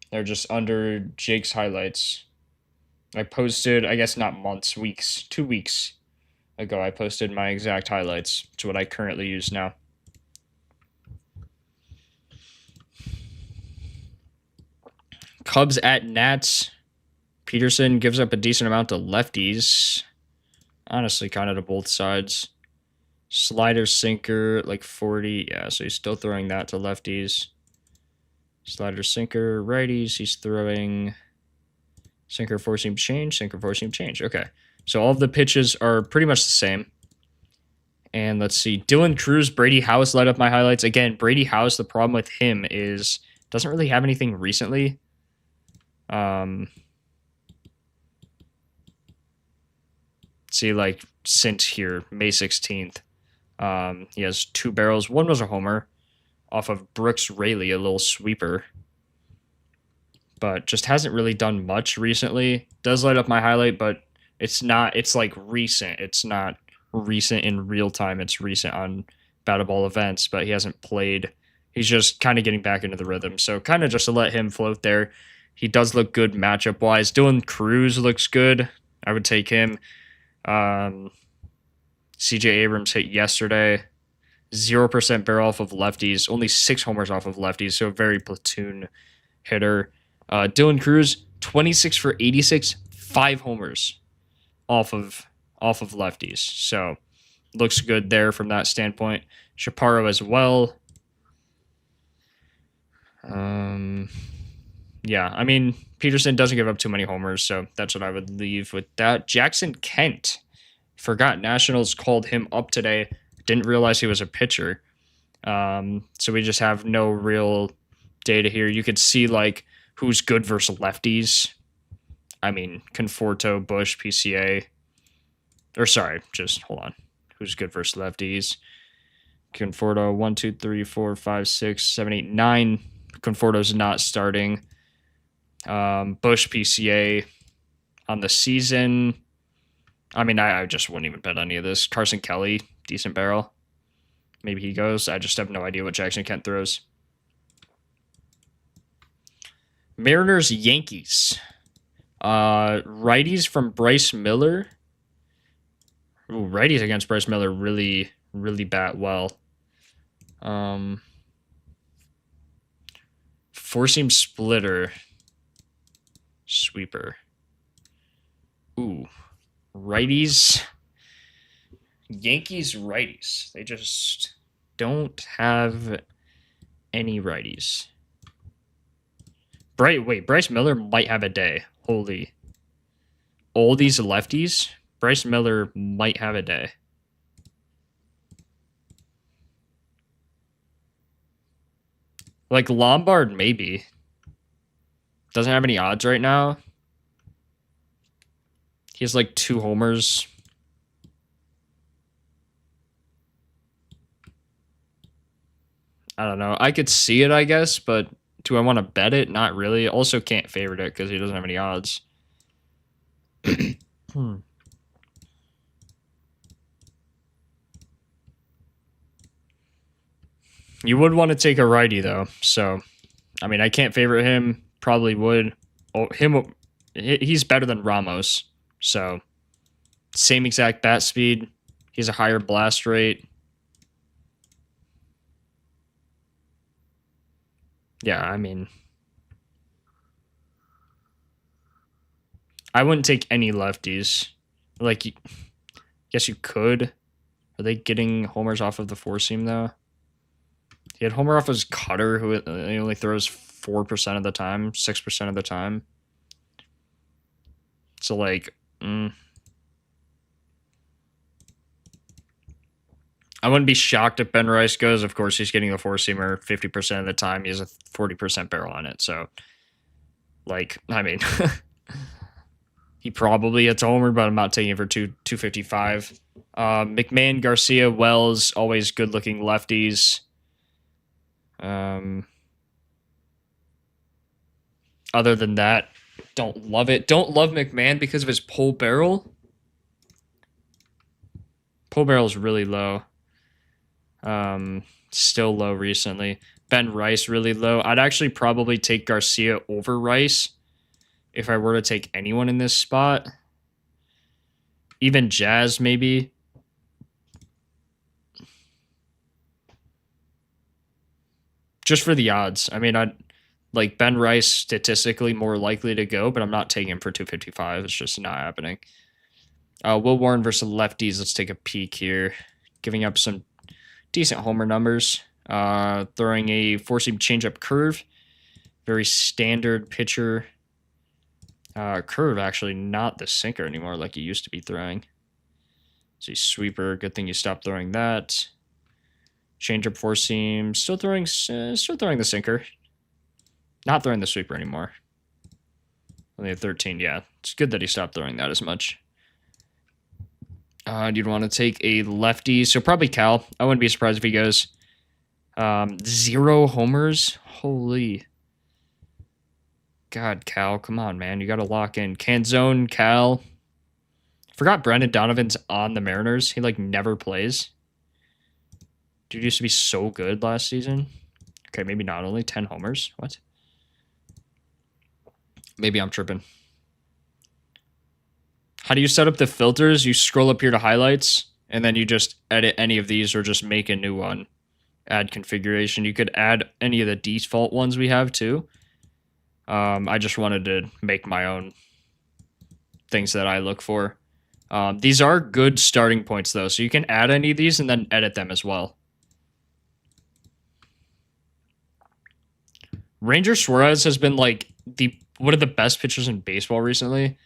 They're just under Jake's highlights. I posted, I guess not months, weeks, 2 weeks ago, I posted my exact highlights to what I currently use now. Cubs at Nats. Peterson gives up a decent amount to lefties. Honestly, kind of to both sides. Slider, sinker, like 40. Yeah, so he's still throwing that to lefties. Slider, sinker, righties. He's throwing sinker, four-seam change, sinker, four-seam change. Okay, so all of the pitches are pretty much the same. And let's see. Dylan Cruz, Brady House light up my highlights. Again, Brady House, the problem with him is doesn't really have anything recently. See, like, since here, May 16th. He has 2 barrels. One was a homer off of Brooks Raley, a little sweeper. But just hasn't really done much recently. Does light up my highlight, but it's not, it's like recent. It's not recent in real time. It's recent on batted ball events, but he hasn't played. He's just kind of getting back into the rhythm. So kind of just to let him float there. He does look good matchup wise. Dylan Cruz looks good. I would take him. CJ Abrams hit yesterday. 0% barrel off of lefties. Only 6 homers off of lefties. So a very platoon hitter. Dylan Cruz, 26 for 86, 5 homers off of lefties. So looks good there from that standpoint. Chaparro as well. Yeah, I mean, Peterson doesn't give up too many homers, so that's what I would leave with that. Jackson Kent. Forgot Nationals called him up today. Didn't realize he was a pitcher. So we just have no real data here. You could see, like, who's good versus lefties. I mean, Conforto, Bush, PCA. Or sorry, just hold on. Who's good versus lefties? Conforto, 1, 2, 3, 4, 5, 6, 7, 8, 9. Conforto's not starting. Bush, PCA on the season. I mean, I just wouldn't even bet any of this. Carson Kelly, decent barrel. Maybe he goes. I just have no idea what Jackson Kent throws. Mariners, Yankees. Righties from Bryce Miller. Ooh, righties against Bryce Miller really, really bat well. Four-seam splitter. Sweeper. Ooh. Righties. Yankees righties. They just don't have any righties. Bryce Miller might have a day. Holy. All these lefties, Bryce Miller might have a day. Like Lombard, maybe. Doesn't have any odds right now. He has like 2 homers. I don't know. I could see it, I guess, but do I want to bet it? Not really. Also can't favorite it because he doesn't have any odds. You would want to take a righty, though. So, I mean, I can't favorite him. Probably would. Oh, he's better than Ramos. So, same exact bat speed. He has a higher blast rate. Yeah, I mean, I wouldn't take any lefties. Like, guess you could. Are they getting homers off of the four-seam, though? He had homer off his cutter, who he only throws 4% of the time, 6% of the time. So, like, I wouldn't be shocked if Ben Rice goes. Of course, he's getting the four-seamer 50% of the time. He has a 40% barrel on it. So, like, I mean, he probably hits a homer, but I'm not taking it for 255. McMahon, Garcia, Wells, always good-looking lefties. Other than that, don't love it. Don't love McMahon because of his pull barrel. Pull barrel is really low. Still low recently. Ben Rice really low. I'd actually probably take Garcia over Rice if I were to take anyone in this spot. Even Jazz, maybe. Just for the odds. I mean, Like Ben Rice, statistically more likely to go, but I'm not taking him for 255. It's just not happening. Will Warren versus lefties. Let's take a peek here. Giving up some decent homer numbers. Throwing a four-seam changeup curve. Very standard pitcher. Curve, actually, not the sinker anymore like he used to be throwing. See, sweeper. Good thing you stopped throwing that. Changeup, four-seam. Still throwing the sinker. Not throwing the sweeper anymore. Only a 13, yeah. It's good that he stopped throwing that as much. You'd want to take a lefty, so probably Cal. I wouldn't be surprised if he goes 0 homers. Holy. God, Cal, come on, man. You got to lock in. Canzone, Cal. Forgot Brendan Donovan's on the Mariners. He, like, never plays. Dude used to be so good last season. Okay, maybe not. Only 10 homers. What? Maybe I'm tripping. How do you set up the filters? You scroll up here to highlights, and then you just edit any of these or just make a new one. Add configuration. You could add any of the default ones we have, too. I just wanted to make my own things that I look for. These are good starting points, though, so you can add any of these and then edit them as well. Ranger Suarez has been, like, one of the best pitchers in baseball recently.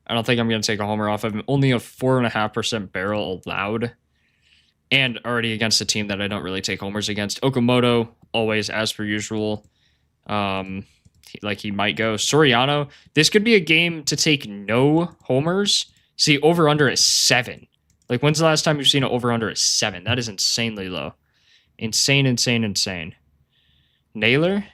I don't think I'm going to take a homer off of him. Only a 4.5% barrel allowed. And already against a team that I don't really take homers against. Okamoto, always, as per usual. He might go. Soriano, this could be a game to take no homers. See, over-under is 7. Like, when's the last time you've seen an over-under at 7? That is insanely low. Insane, insane, insane. Naylor?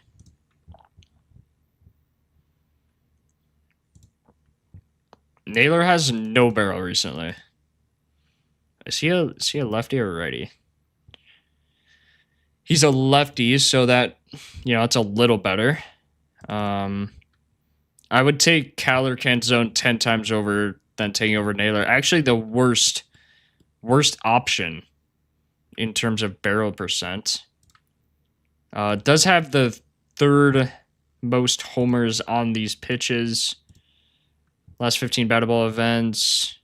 Naylor has no barrel recently. Is he a lefty or a righty? He's a lefty, so that, it's a little better. I would take Cal or Canzone 10 times over than taking over Naylor. Actually, the worst option in terms of barrel percent. Does have the third most homers on these pitches. Last 15 batted ball events.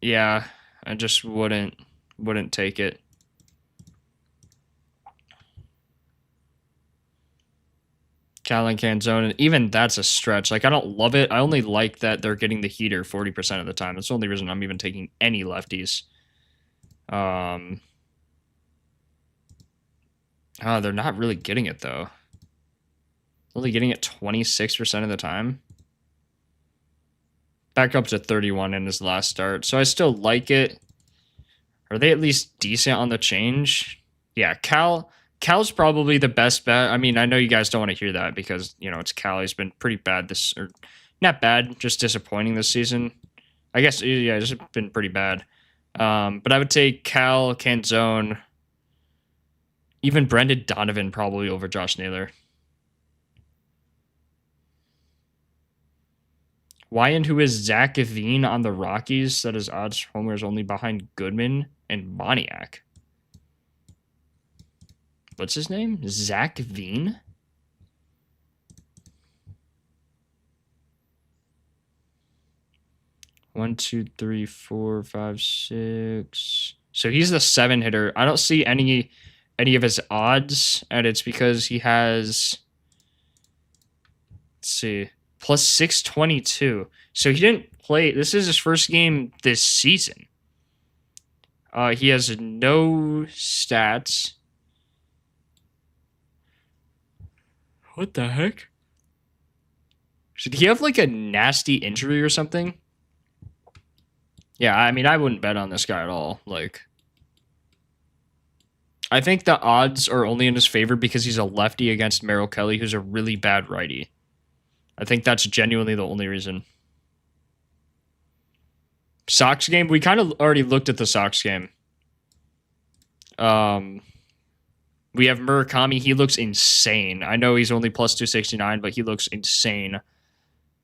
Yeah, I just wouldn't take it. Cal and Canzone, and even that's a stretch. Like, I don't love it. I only like that they're getting the heater 40% of the time. That's the only reason I'm even taking any lefties. They're not really getting it, though. Only getting it 26% of the time. Back up to 31 in his last start. So I still like it. Are they at least decent on the change? Yeah, Cal's probably the best bet. I mean, I know you guys don't want to hear that because, it's Cal. He's been pretty bad or not bad, just disappointing this season. I guess, yeah, it's been pretty bad. But I would take Cal, Canzone, even Brendan Donovan probably over Josh Naylor. Why and who is Zach Gavine on the Rockies? That is odds homers only behind Goodman and Moniak. What's his name? Zach Gavine? One, two, three, four, five, six. So he's the 7 hitter. I don't see any of his odds, and it's because he has, let's see, plus 622. So he didn't play. This is his first game this season. He has no stats. What the heck? Did he have like a nasty injury or something? Yeah, I mean, I wouldn't bet on this guy at all. Like, I think the odds are only in his favor because he's a lefty against Merrill Kelly, who's a really bad righty. I think that's genuinely the only reason. Sox game, we kind of already looked at the Sox game. We have Murakami. He looks insane. I know he's only plus 269, but he looks insane.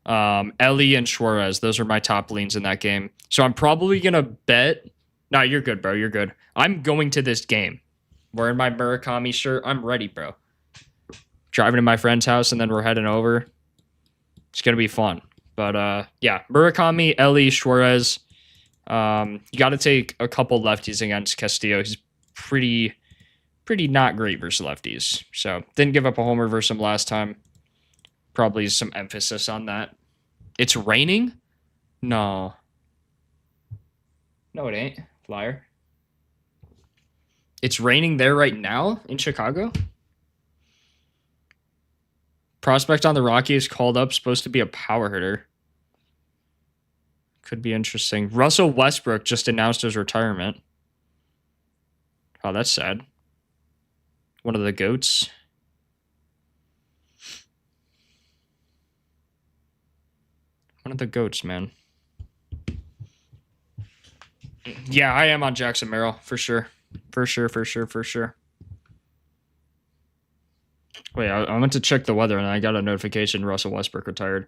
Ellie and Suarez, those are my top leans in that game. So I'm probably going to bet. No, you're good, bro. You're good. I'm going to this game. Wearing my Murakami shirt. I'm ready, bro. driving to my friend's house, and then we're heading over. It's going to be fun. But, yeah, Murakami, Ellie, Suarez. You got to take a couple lefties against Castillo. He's pretty not great versus lefties. So, didn't give up a homer versus him last time. Probably some emphasis on that. It's raining? No. No, it ain't. Liar. It's raining there right now in Chicago? Prospect on the Rockies called up, supposed to be a power hitter. Could be interesting. Russell Westbrook just announced his retirement. Oh, that's sad. One of the GOATs. One of the GOATs, man. Yeah, I am on Jackson Merrill, for sure. For sure. Wait, I went to check the weather, and I got a notification Russell Westbrook retired.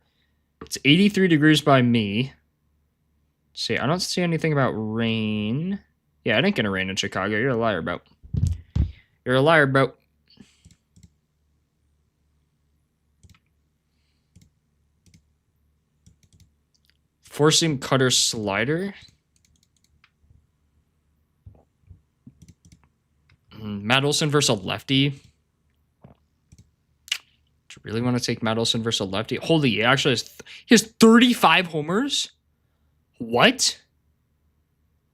It's 83 degrees by me. See, I don't see anything about rain. Yeah, it ain't gonna rain in Chicago. You're a liar, bro. You're a liar, bro. Four-seam cutter slider. Matt Olson versus a lefty. Do you really want to take Matt Olson versus a lefty? Holy, he actually has 35 homers? What?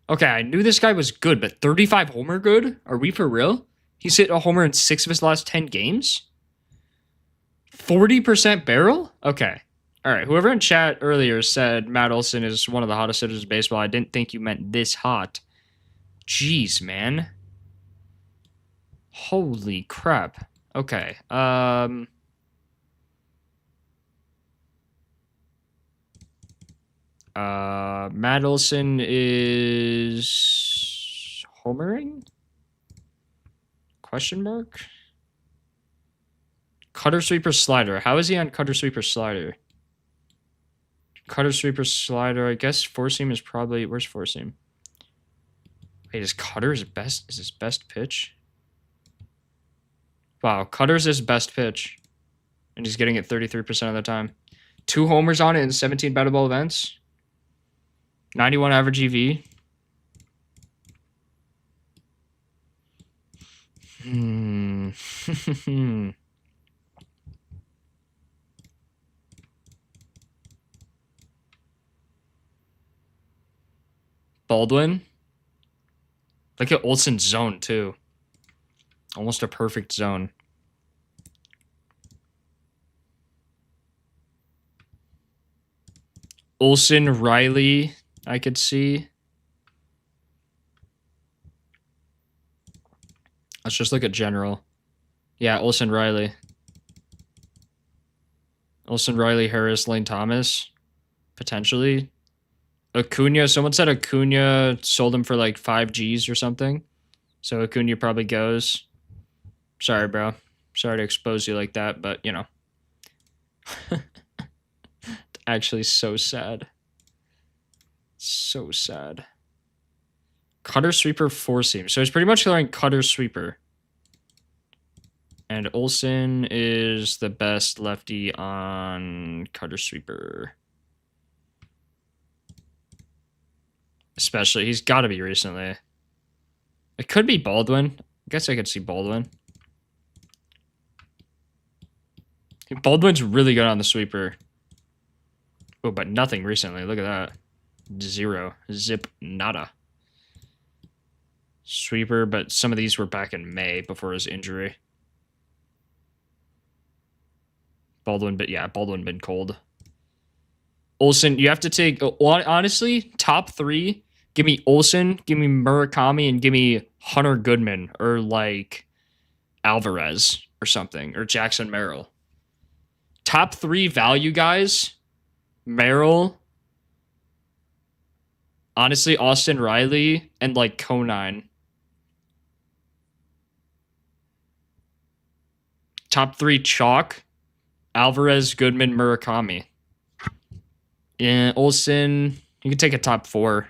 Okay, I knew this guy was good, but 35 homer good? Are we for real? He's hit a homer in 6 of his last 10 games? 40% barrel? Okay. All right, whoever in chat earlier said Matt Olson is one of the hottest hitters in baseball, I didn't think you meant this hot. Jeez, man. Holy crap. Okay. Matt Olson is homering? Question mark? Cutter sweeper slider. How is he on cutter sweeper slider? Cutter sweeper slider. I guess four seam is probably, where's four seam? Wait, is cutter his best pitch? Wow, cutter's his best pitch. And he's getting it 33% of the time. 2 homers on it in 17 batted ball events. 91 average EV. Baldwin. Look at Olsen's zone, too. Almost a perfect zone. Olsen, Riley, I could see. Let's just look at general. Yeah, Olsen, Riley. Olsen, Riley, Harris, Lane Thomas. Potentially. Acuna, someone said Acuna sold him for like 5 Gs or something. So Acuna probably goes. Sorry, bro. Sorry to expose you like that, but, you know. Actually, so sad. So sad. Cutter, sweeper, four seam. So he's pretty much throwing cutter, sweeper. And Olsen is the best lefty on cutter, sweeper. Especially, he's got to be recently. It could be Baldwin. I guess I could see Baldwin. Baldwin's really good on the sweeper. Oh, but nothing recently. Look at that. 0. Zip. Nada. Sweeper, but some of these were back in May before his injury. Baldwin, but yeah, Baldwin been cold. Olsen, you have to take, honestly, top 3, give me Olsen, give me Murakami, and give me Hunter Goodman, or like Alvarez or something, or Jackson Merrill. Top 3 value guys, Merrill, honestly, Austin Riley, and like Conine. Top 3 chalk, Alvarez, Goodman, Murakami. Yeah, Olsen, you can take a top 4.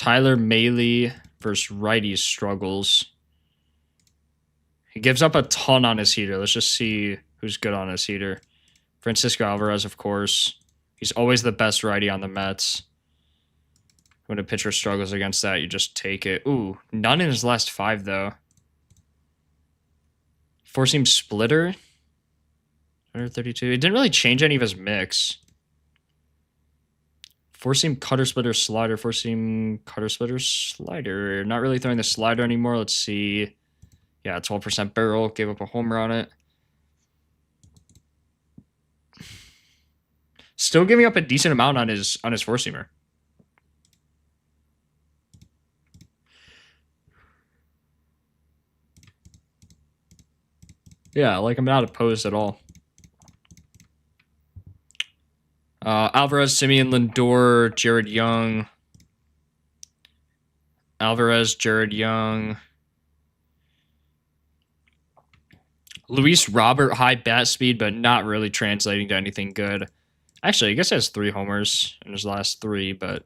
Tyler Mahle versus righty struggles. He gives up a ton on his heater. Let's just see who's good on his heater. Francisco Alvarez, of course. He's always the best righty on the Mets. When a pitcher struggles against that, you just take it. Ooh, none in his last 5, though. Four-seam splitter. 132. It didn't really change any of his mix. Four-seam cutter splitter slider. Four-seam cutter splitter slider. Not really throwing the slider anymore. Let's see. Yeah, 12% barrel. Gave up a homer on it. Still giving up a decent amount on his four-seamer. Yeah, like I'm not opposed at all. Alvarez, Simeon Lindor, Jared Young. Alvarez, Jared Young. Luis Robert, high bat speed, but not really translating to anything good. Actually, I guess he has 3 homers in his last 3, but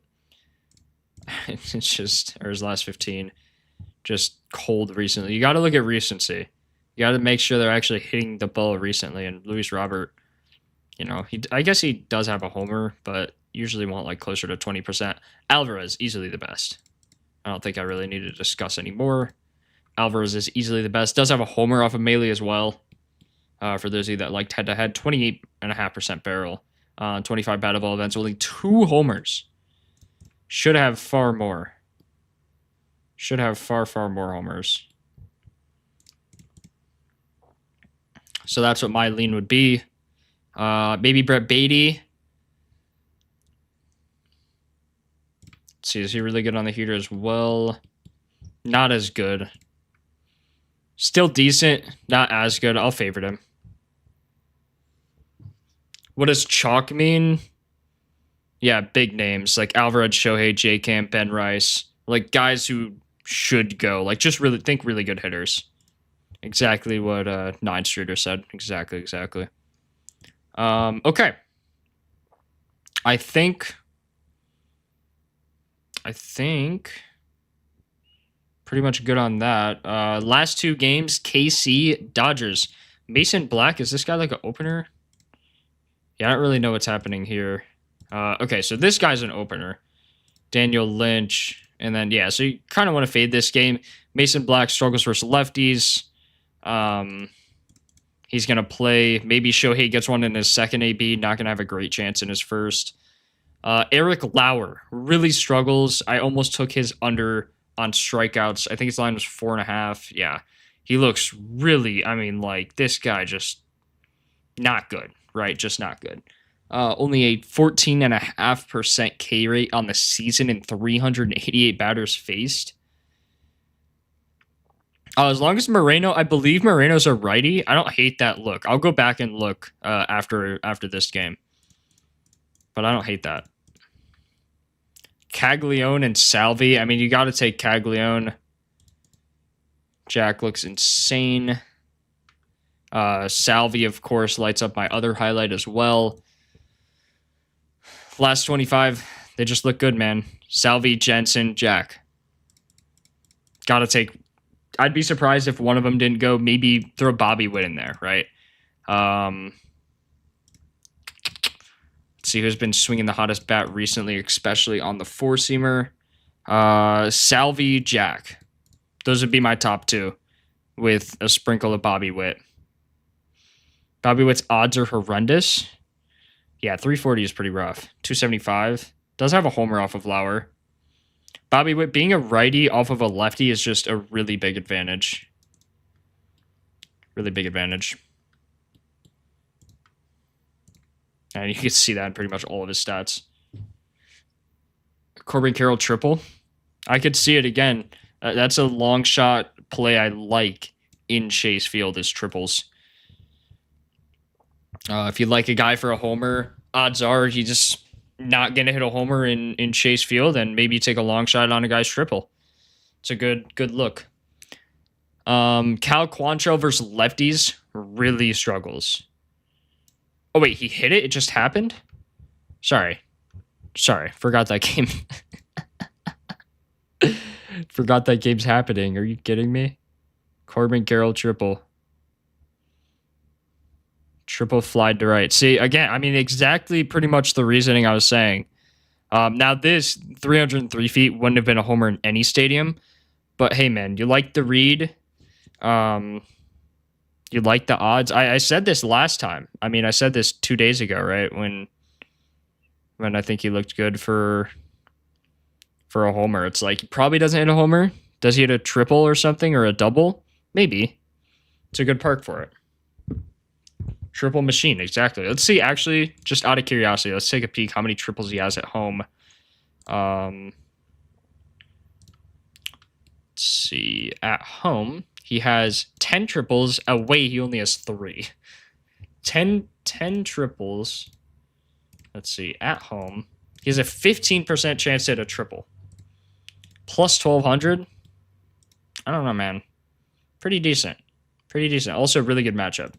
it's just, or his last 15, just cold recently. You got to look at recency. You got to make sure they're actually hitting the ball recently. And Luis Robert, you know, I guess he does have a homer, but usually won't like closer to 20%. Alvarez, easily the best. I don't think I really need to discuss anymore. Alvarez is easily the best. Does have a homer off of Mahle as well. For those of you that liked head-to-head, 28.5% barrel. 25 batted ball events, only 2 homers. Should have far more. Should have far more homers. So that's what my lean would be. Maybe Brett Beatty. Let's see, is he really good on the heater as well? Not as good. Still decent, not as good. I'll favorite him. What does chalk mean? Yeah, big names like Alvarez, Shohei, J-Camp, Ben Rice. Like guys who should go. Like just really think really good hitters. Exactly what 9 Streeter said. Exactly. Okay. I think pretty much good on that. Last 2 games, KC, Dodgers. Mason Black, is this guy like an opener? Yeah, I don't really know what's happening here. Okay, so this guy's an opener. Daniel Lynch. And then, yeah, so you kind of want to fade this game. Mason Black struggles versus lefties. He's going to play. Maybe Shohei gets one in his second AB. Not going to have a great chance in his first. Eric Lauer really struggles. I almost took his under on strikeouts. I think his line was 4.5. Yeah, he looks really, I mean, like, this guy just not good, right? Just not good. Only a 14.5% K rate on the season and 388 batters faced. As long as Moreno, I believe Moreno's a righty. I don't hate that look. I'll go back and look after this game. But I don't hate that. Caglione and Salvi. I mean, you got to take Caglione. Jack looks insane. Salvi, of course, lights up my other highlight as well. Last 25, they just look good, man. Salvi, Jensen, Jack. Got to take... I'd be surprised if one of them didn't go. Maybe throw Bobby Witt in there, right? Let's see who's been swinging the hottest bat recently, especially on the four-seamer. Salvi, Jack. Those would be my top 2 with a sprinkle of Bobby Witt. Bobby Witt's odds are horrendous. Yeah, 340 is pretty rough. 275. Does have a homer off of Lauer. Bobby Witt being a righty off of a lefty is just a really big advantage. Really big advantage. And you can see that in pretty much all of his stats. Corbin Carroll triple. I could see it again. That's a long shot play I like in Chase Field is triples. If you like a guy for a homer, odds are he's just not going to hit a homer in Chase Field, and maybe you take a long shot on a guy's triple. It's a good look. Cal Quantrill versus lefties really struggles. Oh, wait, he hit it? It just happened? Sorry. Forgot that game. Forgot that game's happening. Are you kidding me? Corbin Carroll triple. Triple flied to right. See, again, I mean, exactly pretty much the reasoning I was saying. Now, this 303 feet wouldn't have been a homer in any stadium. But hey, man, you like the read. You like the odds. I said this last time. I mean, I said this 2 days ago, right? When I think he looked good for a homer. It's like he probably doesn't hit a homer. Does he hit a triple or something or a double? Maybe. It's a good park for it. Triple machine, exactly. Let's see, actually, just out of curiosity, let's take a peek how many triples he has at home. Let's see. At home, he has 10 triples. Away, he only has 3. 10 triples. Let's see. At home, he has a 15% chance to hit a triple. Plus 1,200. I don't know, man. Pretty decent. Pretty decent. Also, really good matchup.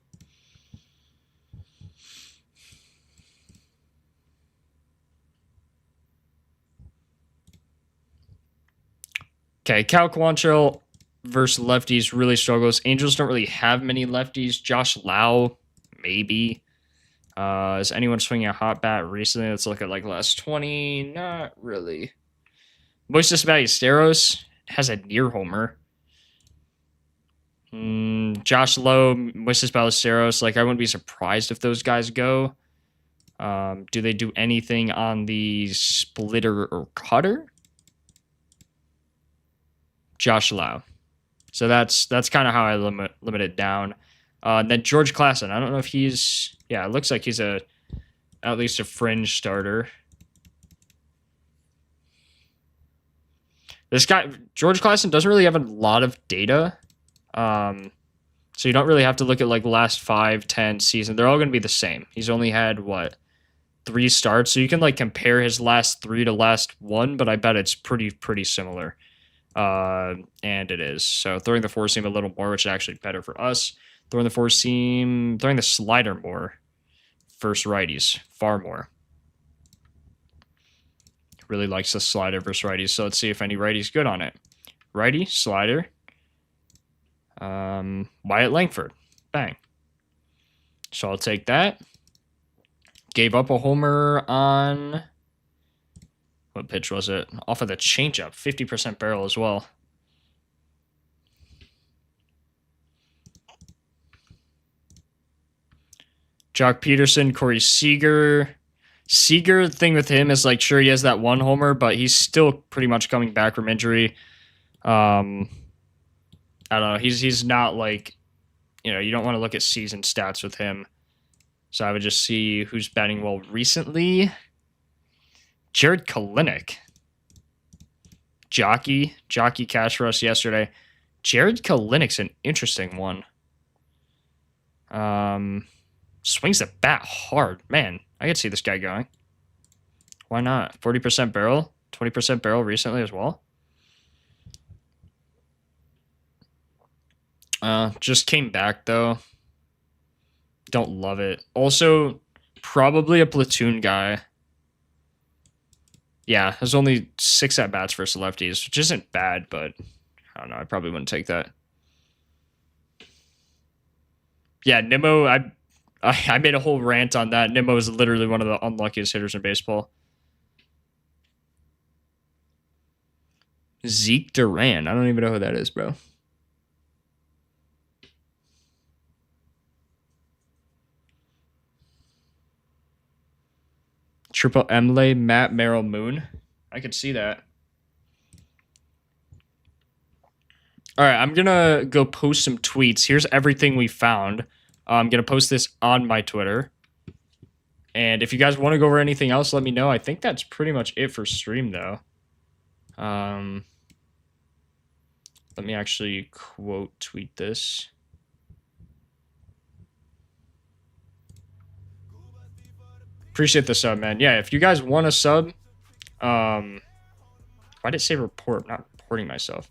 Okay, Cal Quantrill versus lefties really struggles. Angels don't really have many lefties. Josh Lau, maybe. Is anyone swinging a hot bat recently? Let's look at like last 20. Not really. Moises Ballesteros has a near homer. Josh Lowe, Moises Ballesteros. Like, I wouldn't be surprised if those guys go. Do they do anything on the splitter or cutter? Josh Lau. So that's kind of how I limit it down. And then George Klassen. I don't know if he's... Yeah, it looks like he's at least a fringe starter. This guy, George Klassen, doesn't really have a lot of data. So you don't really have to look at like last 5, 10 season. They're all going to be the same. He's only had, 3 starts. So you can like compare his last 3 to last 1, but I bet it's pretty similar. And it is. So throwing the 4-seam a little more, which is actually better for us. Throwing the 4-seam, throwing the slider more versus righties, far more. Really likes the slider versus righties. So let's see if any righty's good on it. Righty, slider. Wyatt Langford. Bang. So I'll take that. Gave up a homer on... What pitch was it? Off of the changeup. 50% barrel as well. Jock Peterson, Corey Seager. Seager, the thing with him is, like, sure, he has that 1 homer, but he's still pretty much coming back from injury. I don't know. He's not, like, you know, you don't want to look at season stats with him. So I would just see who's batting well recently. Jared Kalinick. Jockey cash for us yesterday. Jared Kalinick's an interesting one. Swings the bat hard. Man, I could see this guy going. Why not? 40% barrel, 20% barrel recently as well. Just came back though. Don't love it. Also, probably a platoon guy. Yeah, there's only 6 at-bats versus lefties, which isn't bad, but I don't know. I probably wouldn't take that. Yeah, Nimmo, I made a whole rant on that. Nimmo is literally one of the unluckiest hitters in baseball. Zeke Duran. I don't even know who that is, bro. Triple Emle, Matt Merrill Moon. I could see that. All right, I'm going to go post some tweets. Here's everything we found. I'm going to post this on my Twitter. And if you guys want to go over anything else, let me know. I think that's pretty much it for stream, though. Let me actually quote tweet this. Appreciate the sub, man. Yeah, if you guys want a sub, why did it say report? I'm not reporting myself.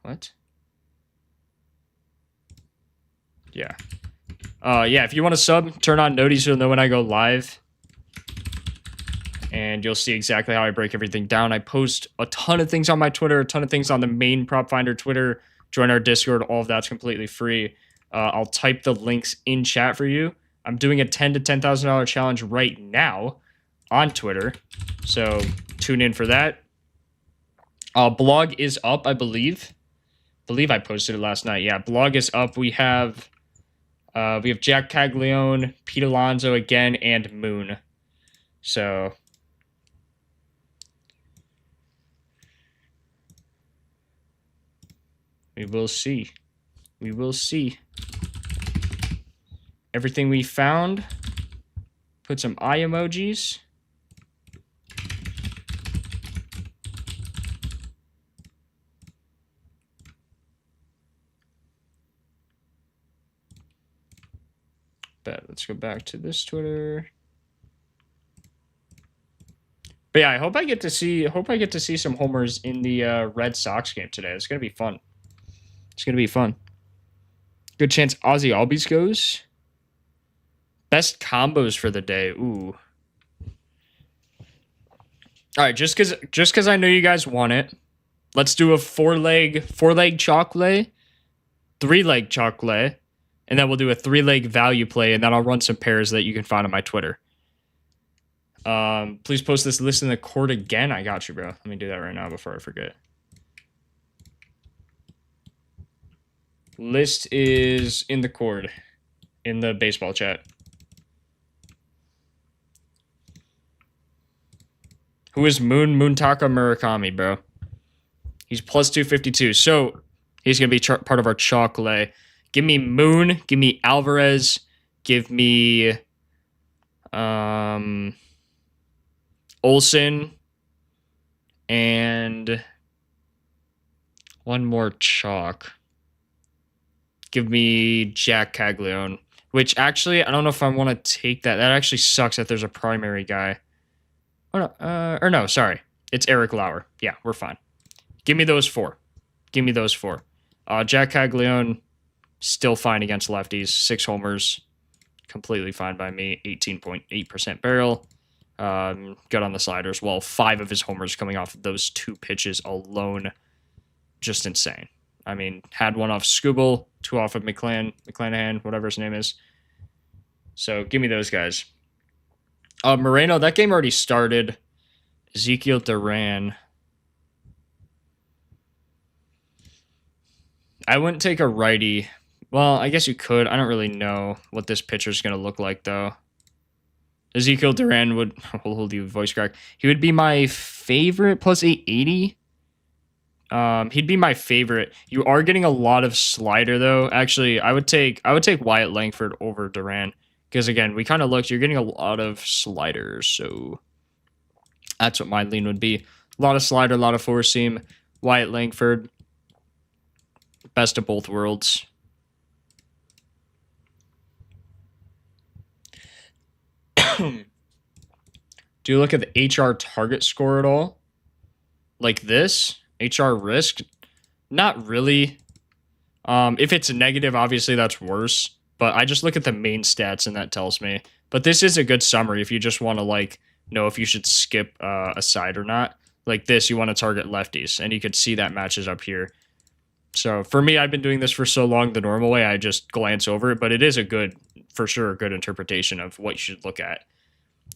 What? Yeah. Yeah, if you want to sub, turn on noties so you'll know when I go live. and you'll see exactly how I break everything down. I post a ton of things on my Twitter, a ton of things on the main Propfinder Twitter. Join our Discord. All of that's completely free. I'll type the links in chat for you. I'm doing a $10,000 to $10,000 challenge right now on Twitter, so tune in for that. Blog is up, I believe. I posted it last night. Yeah, blog is up. We have Jack Caglione, Pete Alonso again, and Moon. So we will see. We will see. Everything we found. Put some eye emojis. Bet. Let's go back to this Twitter. But yeah, I hope I get to see some homers in the Red Sox game today. It's gonna be fun. It's gonna be fun. Good chance Ozzy Albies goes. Best combos for the day. Ooh. All right, just cause I know you guys want it, let's do a four-leg chocolate, three-leg chocolate, and then we'll do a three-leg value play, and then I'll run some pairs that you can find on my Twitter. Please post this list in the court again. I got you, bro. Let me do that right now before I forget. List is in the cord, in the baseball chat. Who is Muntaka Murakami, bro? He's plus 252. So he's going to be part of our chocolate. Give me Moon. Give me Alvarez. Give me Olsen. And one more chalk. Give me Jack Caglione. Which actually, I don't know if I want to take that. That actually sucks that there's a primary guy. Oh, no, or no, sorry. It's Eric Lauer. Yeah, we're fine. Give me those four. Give me those four. Jack Caglione, still fine against lefties. 6 homers. Completely fine by me. 18.8% barrel. Good on the sliders. Well, 5 of his homers coming off of those 2 pitches alone. Just insane. I mean, had 1 off Skubal, 2 off of McClanahan, whatever his name is. So give me those guys. Moreno, that game already started. Ezekiel Duran. I wouldn't take a righty. Well, I guess you could. I don't really know what this pitcher's going to look like, though. Ezekiel Duran would... We'll hold you voice crack. He would be my favorite plus 880. He'd be my favorite. You are getting a lot of slider, though. Actually, I would take Wyatt Langford over Duran. Because, again, we kind of looked. You're getting a lot of sliders, so that's what my lean would be. A lot of slider, a lot of four-seam. Wyatt Langford, best of both worlds. Do you look at the HR target score at all? Like this? HR risk? Not really. If it's a negative, obviously that's worse. But I just look at the main stats and that tells me. But this is a good summary if you just want to like know if you should skip a side or not. Like this, you want to target lefties. And you could see that matches up here. So for me, I've been doing this for so long the normal way. I just glance over it. But it is a good, for sure, a good interpretation of what you should look at.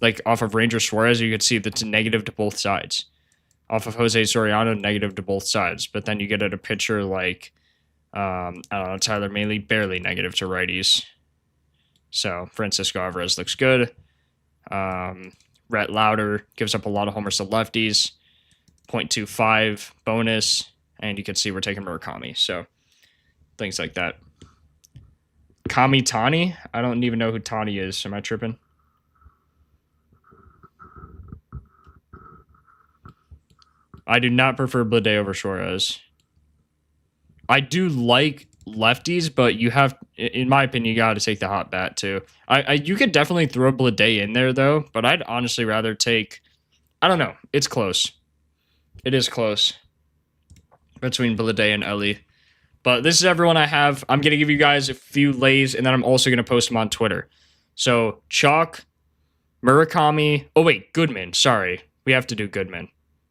Like off of Ranger Suarez, you could see that's negative to both sides. Off of Jose Soriano, negative to both sides. But then you get at a pitcher like... I don't know, Tyler Mahle, barely negative to righties. So, Francisco Alvarez looks good. Rhett Lauder gives up a lot of homers to lefties. 0.25 bonus. And you can see we're taking Murakami. So, things like that. Kami Tani? I don't even know who Tani is. Am I tripping? I do not prefer Blade over Suarez. I do like lefties, but you have, in my opinion, you got to take the hot bat too. You could definitely throw Blade in there though, but I'd honestly rather take. I don't know. It's close. It is close between Blade and Ellie. But this is everyone I have. I'm gonna give you guys a few lays, and then I'm also gonna post them on Twitter. So chalk, Murakami. Oh, wait, Goodman. Sorry. We have to do Goodman.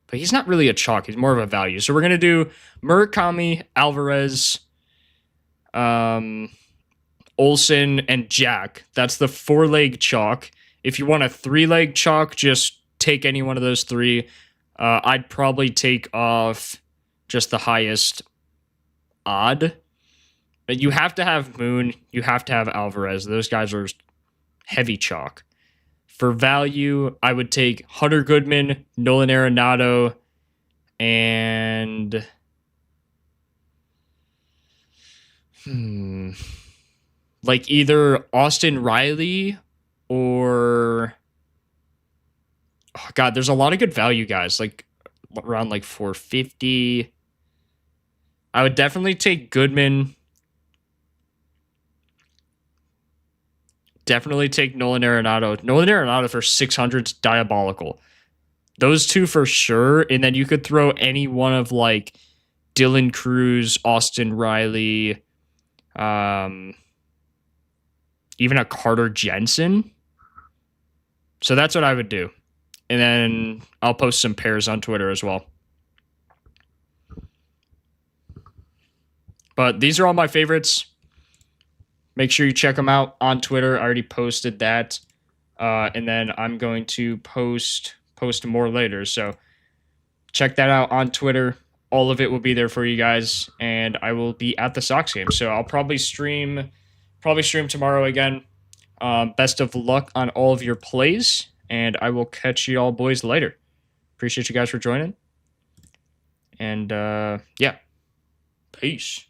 But he's not really a chalk. He's more of a value. So we're going to do Murakami, Alvarez, Olsen, and Jack. That's the 4-leg chalk. If you want a 3-leg chalk, just take any one of those 3. I'd probably take off just the highest odd. But you have to have Moon. You have to have Alvarez. Those guys are heavy chalk. For value, I would take Hunter Goodman, Nolan Arenado, and like either Austin Riley or God, there's a lot of good value guys, like around like 450. I would definitely take Goodman. Definitely take Nolan Arenado. Nolan Arenado for 600 is diabolical. Those 2 for sure. And then you could throw any one of like Dylan Cruz, Austin Riley, even a Carter Jensen. So that's what I would do. And then I'll post some pairs on Twitter as well. But these are all my favorites. Make sure you check them out on Twitter. I already posted that. And then I'm going to post more later. So check that out on Twitter. All of it will be there for you guys. And I will be at the Sox game. So I'll probably stream tomorrow again. Best of luck on all of your plays. And I will catch you all boys later. Appreciate you guys for joining. And yeah. Peace.